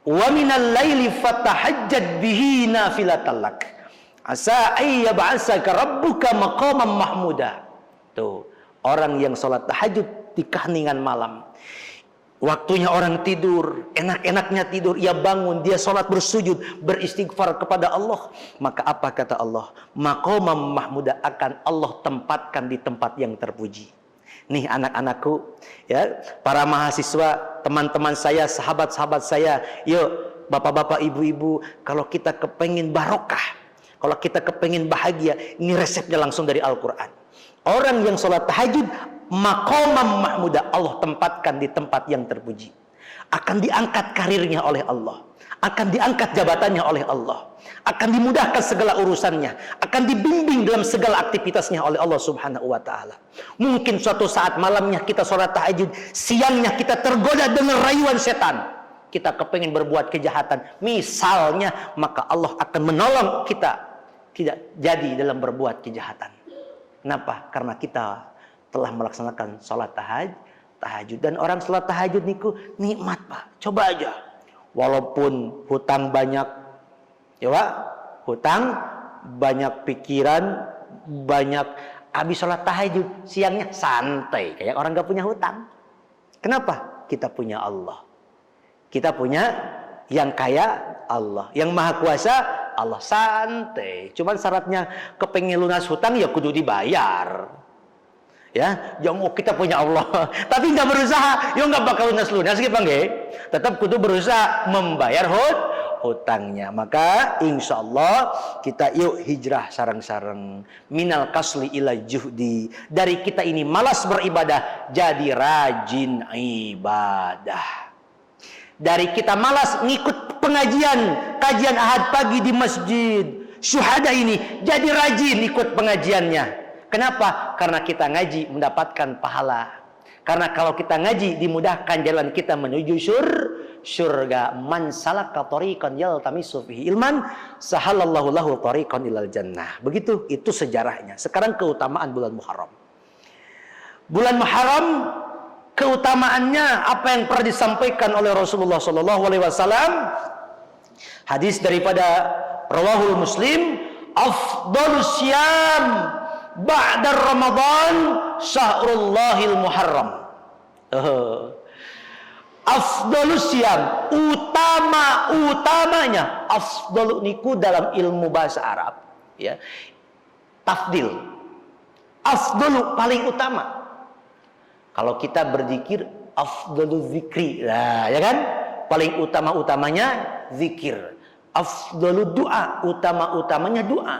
wa minal laili fatahajjad bihi nafilatan lak asa ay yab'asaka rabbuka maqaman mahmuda. Tuh, orang yang sholat tahajud di keheningan malam, waktunya orang tidur, enak-enaknya tidur, ia bangun, dia sholat bersujud, beristighfar kepada Allah. Maka apa kata Allah? Maqaman mahmuda, akan Allah tempatkan di tempat yang terpuji. Nih anak-anakku, ya, para mahasiswa, teman-teman saya, sahabat-sahabat saya, yuk bapak-bapak, ibu-ibu, kalau kita kepengin barokah, kalau kita kepengin bahagia, ini resepnya langsung dari Al-Quran. Orang yang sholat tahajud, maqamam mahmuda, Allah tempatkan di tempat yang terpuji. Akan diangkat karirnya oleh Allah, akan diangkat jabatannya oleh Allah, akan dimudahkan segala urusannya, akan dibimbing dalam segala aktivitasnya oleh Allah Subhanahu wa ta'ala. Mungkin suatu saat malamnya kita sholat tahajud, siangnya kita tergoda dengan rayuan setan, kita kepengen berbuat kejahatan misalnya, maka Allah akan menolong kita tidak jadi dalam berbuat kejahatan. Kenapa? Karena kita telah melaksanakan sholat tahajud. Dan orang sholat tahajud niku nikmat, Pak. Coba aja, walaupun hutang banyak, ya Pak, hutang banyak, pikiran banyak, habis sholat tahajud siangnya santai kayak orang gak punya hutang. Kenapa? Kita punya Allah, kita punya yang kaya Allah, yang maha kuasa Allah, santai. Cuman syaratnya kepengen lunas hutang ya kudu dibayar. Ya, jangan kita punya Allah, tapi nggak berusaha, ya nggak bakal lunas gitu, Bang. Tetap kudu berusaha membayar hutangnya. Maka insya Allah kita yuk hijrah sareng-sareng. Minal kasli ila juhdi. Dari kita ini malas beribadah, jadi rajin ibadah. Dari kita malas ngikut pengajian, kajian ahad pagi di masjid Syuhada ini, jadi rajin ikut pengajiannya. Kenapa? Karena kita ngaji mendapatkan pahala. Karena kalau kita ngaji dimudahkan jalan kita menuju surga. Man salaka tariqan yaltamisu fihi ilman sahalallahu lahu tariqan ilal jannah. Begitu, itu sejarahnya. Sekarang keutamaan bulan Muharram. Bulan Muharram keutamaannya apa yang pernah disampaikan oleh Rasulullah SAW. Hadis daripada rawahul Muslim, afdhalus syiyam ba'da Ramadan syahrullahil Muharram. Afdhalus syiyam, utamanya. Afdalu niku dalam ilmu bahasa Arab, ya. Tafdil. Afdalu paling utama. Kalau kita berzikir, afdalu zikri. Nah, ya kan? Paling utama-utamanya zikir. Afdalu doa, utama-utamanya doa.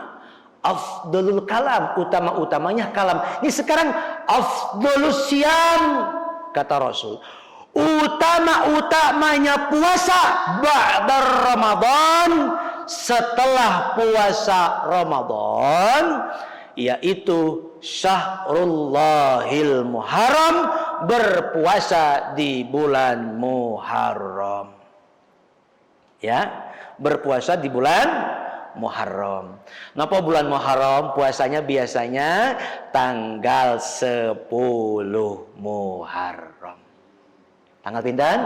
Afdalul kalam, utama-utamanya kalam. Ini sekarang afdalus syiyam, kata Rasul. Utama-utamanya puasa ba'da Ramadan, setelah puasa Ramadan, yaitu Syahrullahil Muharram, berpuasa di bulan Muharram. Ya, berpuasa di bulan Muharram. Napa bulan Muharram puasanya biasanya tanggal 10 Muharram. Tanggal pinten?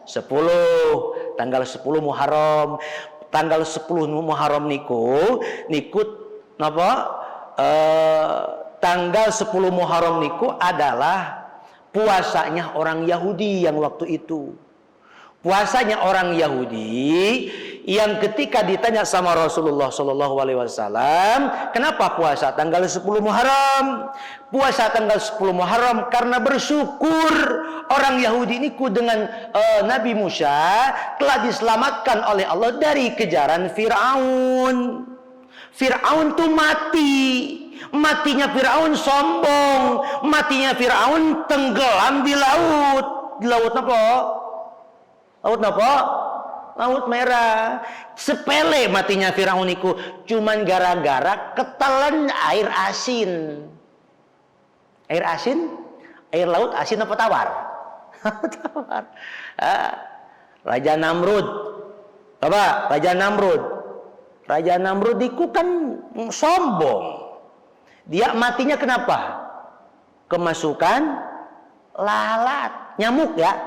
10. Tanggal 10 Muharram. Tanggal 10 Muharram niku napa? Tanggal 10 Muharram niku adalah puasanya orang Yahudi yang waktu itu. Puasanya orang Yahudi yang ketika ditanya sama Rasulullah SAW, kenapa puasa tanggal 10 Muharram? Puasa tanggal 10 Muharram karena bersyukur orang Yahudi ini dengan Nabi Musa telah diselamatkan oleh Allah dari kejaran Fir'aun. Fir'aun tuh mati. Matinya Fir'aun sombong. Matinya Fir'aun tenggelam di laut. Di laut apa? Laut apa? Laut Merah. Sepele matinya Fir'aun itu, cuman gara-gara ketelan air asin. Air asin? Air laut asin apa tawar? Tawar. Raja Namrud. Apa? Raja Namrud. Raja Namrud itu kan sombong. Dia matinya kenapa? Kemasukan lalat. Nyamuk ya?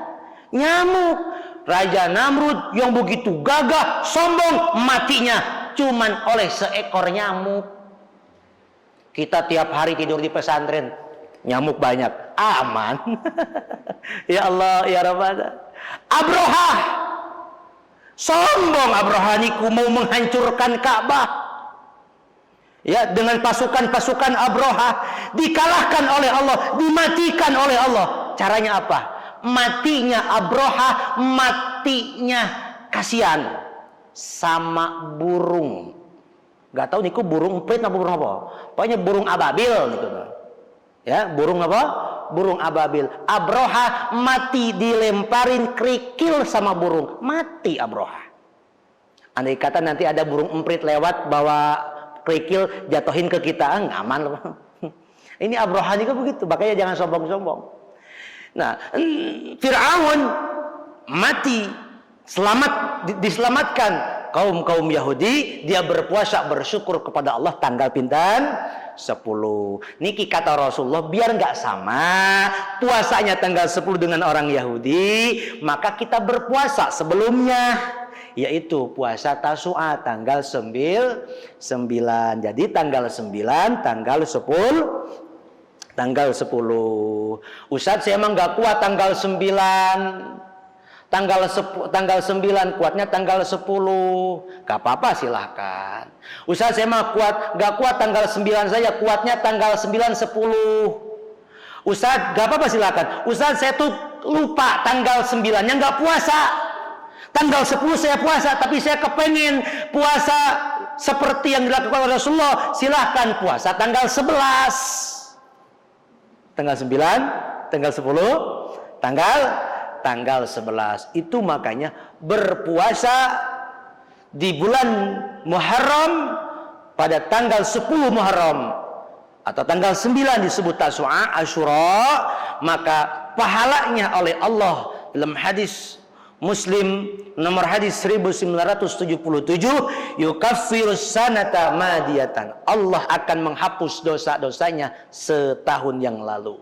Nyamuk. Raja Namrud yang begitu gagah, sombong, matinya cuman oleh seekor nyamuk. Kita tiap hari tidur di pesantren, nyamuk banyak, aman. Ya Allah, ya Rabbana. Abroha, sombong Abroha niku mau menghancurkan Ka'bah. Ya, dengan pasukan-pasukan Abroha dikalahkan oleh Allah, dimatikan oleh Allah. Caranya apa? Matinya Abroha, matinya kasihan sama burung. Gak tahu niku burung emprit apa burung apa. Pokoknya burung ababil gitu. Ya, burung apa? Burung ababil. Abroha mati dilemparin kerikil sama burung. Mati Abroha. Andai kata nanti ada burung emprit lewat bawa kerikil jatuhin ke kita, aman loh. Ini Abroha niku begitu. Makanya jangan sombong-sombong. Nah, Fir'aun mati, diselamatkan kaum Yahudi. Dia berpuasa bersyukur kepada Allah tanggal pinten 10. Niki kata Rasulullah, biar nggak sama puasanya tanggal 10 dengan orang Yahudi, maka kita berpuasa sebelumnya, yaitu puasa Tasu'a tanggal 9. Jadi tanggal 9, tanggal 10. Tanggal 10. Ustadz, saya emang gak kuat tanggal 9. Tanggal 9 kuatnya tanggal 10. Gak apa-apa, silahkan. Ustadz, saya emang gak kuat tanggal 9 saja, kuatnya tanggal 9, 10. Ustadz, gak apa-apa, silahkan. Ustadz, saya tuh lupa tanggal 9-nya gak puasa. Tanggal 10 saya puasa, tapi saya kepengen puasa seperti yang dilakukan oleh Rasulullah. Silahkan puasa tanggal 11. Tanggal 9, tanggal 10, tanggal 11. Itu makanya berpuasa di bulan Muharram pada tanggal 10 Muharram atau tanggal 9 disebut Tasu'a, Asyura, maka pahalanya oleh Allah dalam hadis Muslim nomor hadis 1977, yukaffirus sanata madiyatan. Allah akan menghapus dosa-dosanya setahun yang lalu.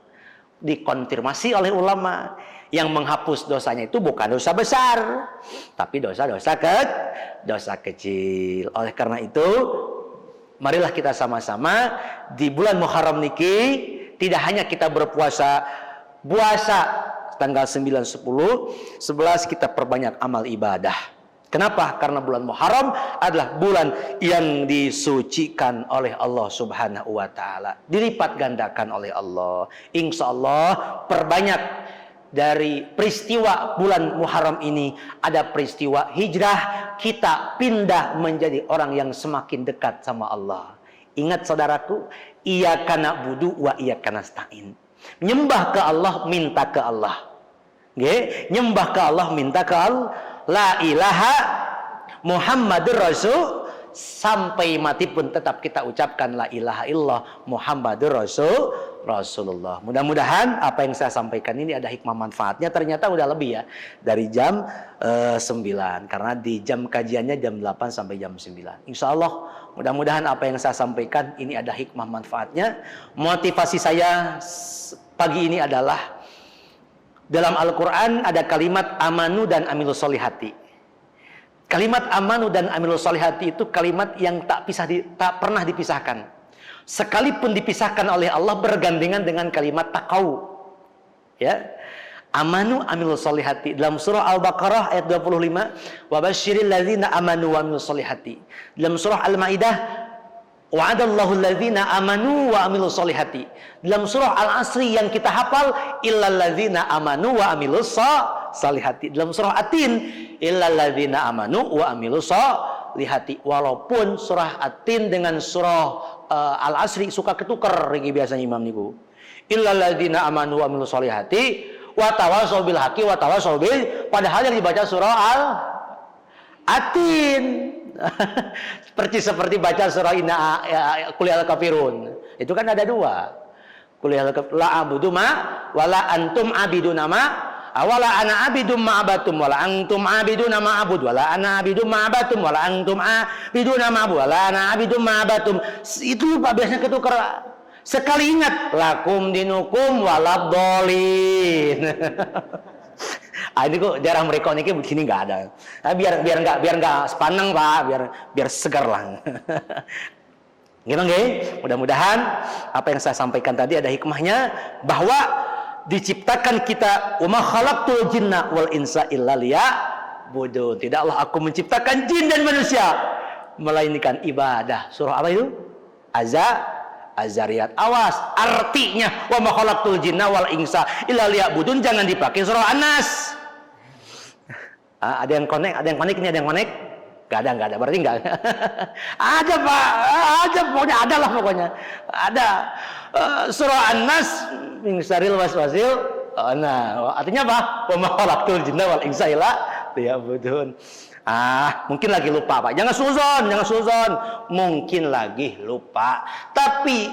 Dikonfirmasi oleh ulama, yang menghapus dosanya itu bukan dosa besar, tapi dosa kecil. Oleh karena itu, marilah kita sama-sama di bulan Muharram niki tidak hanya kita berpuasa tanggal 9, 10, 11 kita perbanyak amal ibadah. Kenapa? Karena bulan Muharram adalah bulan yang disucikan oleh Allah Subhanahu wa taala. Dilipat gandakan oleh Allah. Insya Allah perbanyak dari peristiwa bulan Muharram ini ada peristiwa hijrah, kita pindah menjadi orang yang semakin dekat sama Allah. Ingat saudaraku, iyyaka na'budu wa iyyaka nasta'in. Menyembah ke Allah, minta ke Allah. Nggih, nyembah ke Allah, minta ke Allah. La ilaha Muhammadur Rasul, sampai mati pun tetap kita ucapkan la ilaha illallah Muhammadur Rasulullah. Mudah-mudahan apa yang saya sampaikan ini ada hikmah manfaatnya. Ternyata udah lebih ya dari jam 9, karena di jam kajiannya jam 8 sampai jam 9. Insya Allah mudah-mudahan apa yang saya sampaikan ini ada hikmah manfaatnya. Motivasi saya pagi ini adalah dalam Al-Quran ada kalimat amanu dan amilus solihati. Kalimat amanu dan amilus solihati itu kalimat yang tak pernah dipisahkan. Sekalipun dipisahkan oleh Allah bergandengan dengan kalimat taqaw. Ya. Amanu amilus solihati. Dalam surah Al-Baqarah ayat 25, wa basyiril ladzina amanu wa amilus solihati. Dalam surah Al-Maidah, wa'adallahu alladzina amanu wa amilus solihati. Dalam surah Al-Asri yang kita hafal, illal ladzina amanu wa amilus solihati. Dalam surah At-Tin, illal ladzina amanu wa amilus solihati. Walaupun surah At-Tin dengan surah Al-Asri suka ketukar regi biasanya imam niku. Illal ladzina amanu wa amilus solihati wa tawassaw bil haqqi wa tawassaw bil, padahal yang dibaca surah Al-Atin. seperti baca surah Qul ya al-kafirun. Itu kan ada dua. Qul ya la a'budu ma wala antum abiduna ma awala ana abidum ma abatum wala antum abiduna ma abud wala ana abidum ma abatum wala antum abiduna ma abud wala ana abidum ma abatum. Itu Pak biasanya ketukar. Sekali ingat lakum dinukum waladhdallin. Ini kok jarang mereka ini begini nggak ada. Biar nggak sepaneng Pak, biar segar lah. Gitu nggih. Mudah-mudahan apa yang saya sampaikan tadi ada hikmahnya, bahwa diciptakan kita wa ma khalaqtul jinna wal insa illa liya'budun. Tidaklah aku menciptakan jin dan manusia melainkan ibadah. Surah apa itu? Az-Zariyat. Awas, artinya wa ma khalaqtul jinna wal insa illa liya'budun jangan dipakai surah An-Nas. Ada yang panik ini, ada yang panik? Gak ada, berarti enggak. Ada Pak, pokoknya ada lah pokoknya. Ada surah An-Nas min syarril waswasil. Nah, artinya apa? Wa ma khalaqtul jinna wal insa illa liya'budun. Mungkin lagi lupa Pak. Jangan suzon. Mungkin lagi lupa. Tapi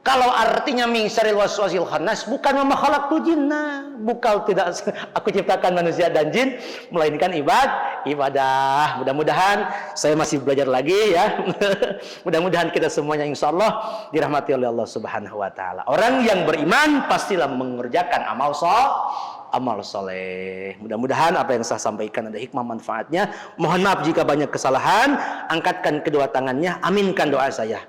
kalau artinya min syarril waswasil khannas, bukan wa ma khalaqtul jinna, bukan tidak aku ciptakan manusia dan jin melainkan ibadah. Mudah-mudahan saya masih belajar lagi ya. Mudah-mudahan kita semuanya insyaallah dirahmati oleh Allah Subhanahu wa taala. Orang yang beriman pastilah mengerjakan amal soleh. Mudah-mudahan apa yang saya sampaikan ada hikmah manfaatnya. Mohon maaf jika banyak kesalahan. Angkatkan kedua tangannya, aminkan doa saya.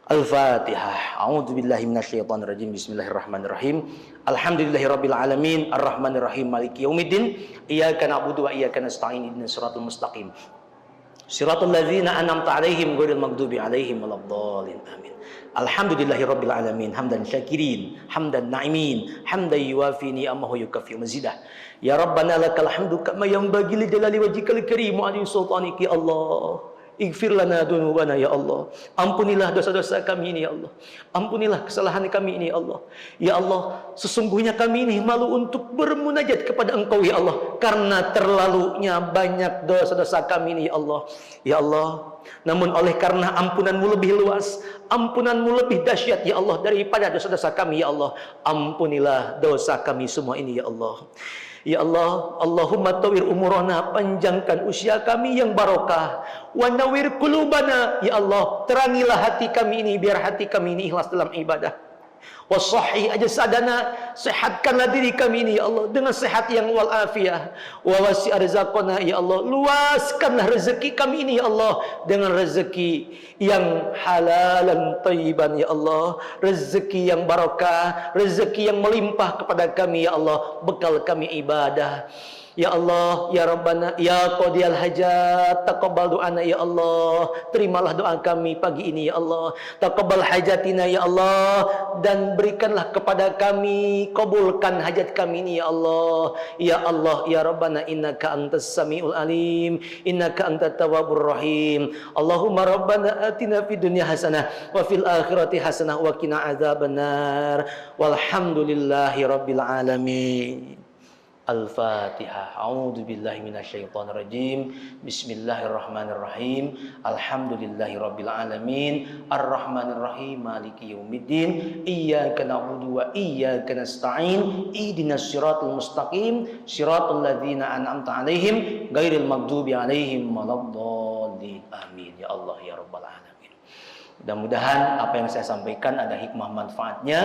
Al-Fatihah. A'udzubillahi minasyaitonirrajim. Bismillahirrahmanirrahim. Alhamdulillahirabbil alamin, arrahmanirrahim, maliki yaumiddin. Iyyaka na'budu wa iyyaka nasta'in, ihdinas siratal mustaqim. Siratal ladzina an'amta 'alaihim ghairil maghdubi 'alaihim waladdallin. Amin. Alhamdulillahirabbil alamin hamdan syakirin, hamdan na'imin, hamdan yuwafi ni'amahu yukafi mazidah. Ya Rabbana lakal hamdu kama yanbaghi li jalali wajhikal karim wa 'azimi sultanika ya Allah. Ighfir lana dzunubana ya Allah. Ampunilah dosa-dosa kami ini ya Allah. Ampunilah kesalahan kami ini ya Allah. Ya Allah, sesungguhnya kami ini malu untuk bermunajat kepada Engkau ya Allah, karena terlalunya banyak dosa-dosa kami ini ya Allah. Ya Allah, namun oleh karena ampunanmu lebih luas, ampunanmu lebih dahsyat ya Allah daripada dosa-dosa kami ya Allah, ampunilah dosa kami semua ini ya Allah. Ya Allah, Allahumma tawir umurana, panjangkan usia kami yang barokah. Wa nawir qulubana, ya Allah, terangilah hati kami ini biar hati kami ini ikhlas dalam ibadah. Wa sahih ajsadana, sehatkanlah diri kami ini ya Allah dengan sehat yang walafiat. Wa wasi' arzaqana, ya Allah, luaskanlah rezeki kami ini ya Allah dengan rezeki yang halalan thayyiban ya Allah, rezeki yang barakah, rezeki yang melimpah kepada kami ya Allah, bekal kami ibadah. Ya Allah, ya Rabbana, ya Qadiyal Hajat, taqabbal doana ya Allah. Terimalah doa kami pagi ini ya Allah. Taqabbal hajatina ya Allah, dan berikanlah kepada kami, kabulkan hajat kami ini ya Allah. Ya Allah, ya Rabbana, innaka antas samiul alim, innaka antat tawwabur rahim. Allahumma Rabbana atina fid dunya hasanah wa fil akhirati hasanah wa qina adzabannar. Walhamdulillahi rabbil alamin. Al-Fatihah. A'udzu billahi minasyaitonir rajim. Bismillahirrahmanirrahim. Alhamdulillahirabbil alamin. Arrahmanir rahim. Maliki yaumiddin. Iyyaka na'budu wa iyyaka nasta'in. Ihdinas siratal mustaqim. Siratal ladzina an'amta 'alaihim ghairil maghdubi 'alaihim waladdallin. Amin ya Allah ya rabbal alamin. Mudah-mudahan apa yang saya sampaikan ada hikmah manfaatnya.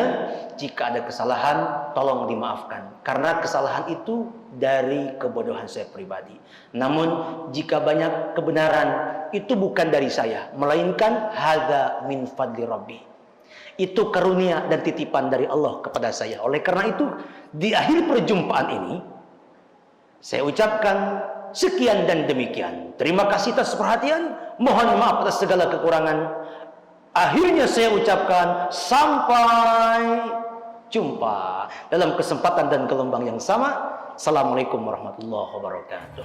Jika ada kesalahan, tolong dimaafkan. Karena kesalahan itu dari kebodohan saya pribadi. Namun jika banyak kebenaran, itu bukan dari saya, melainkan hadza min fadli rabbi. Itu karunia dan titipan dari Allah kepada saya. Oleh karena itu, di akhir perjumpaan ini, saya ucapkan sekian dan demikian. Terima kasih atas perhatian. Mohon maaf atas segala kekurangan. Akhirnya saya ucapkan sampai jumpa dalam kesempatan dan gelombang yang sama. Assalamualaikum warahmatullahi wabarakatuh.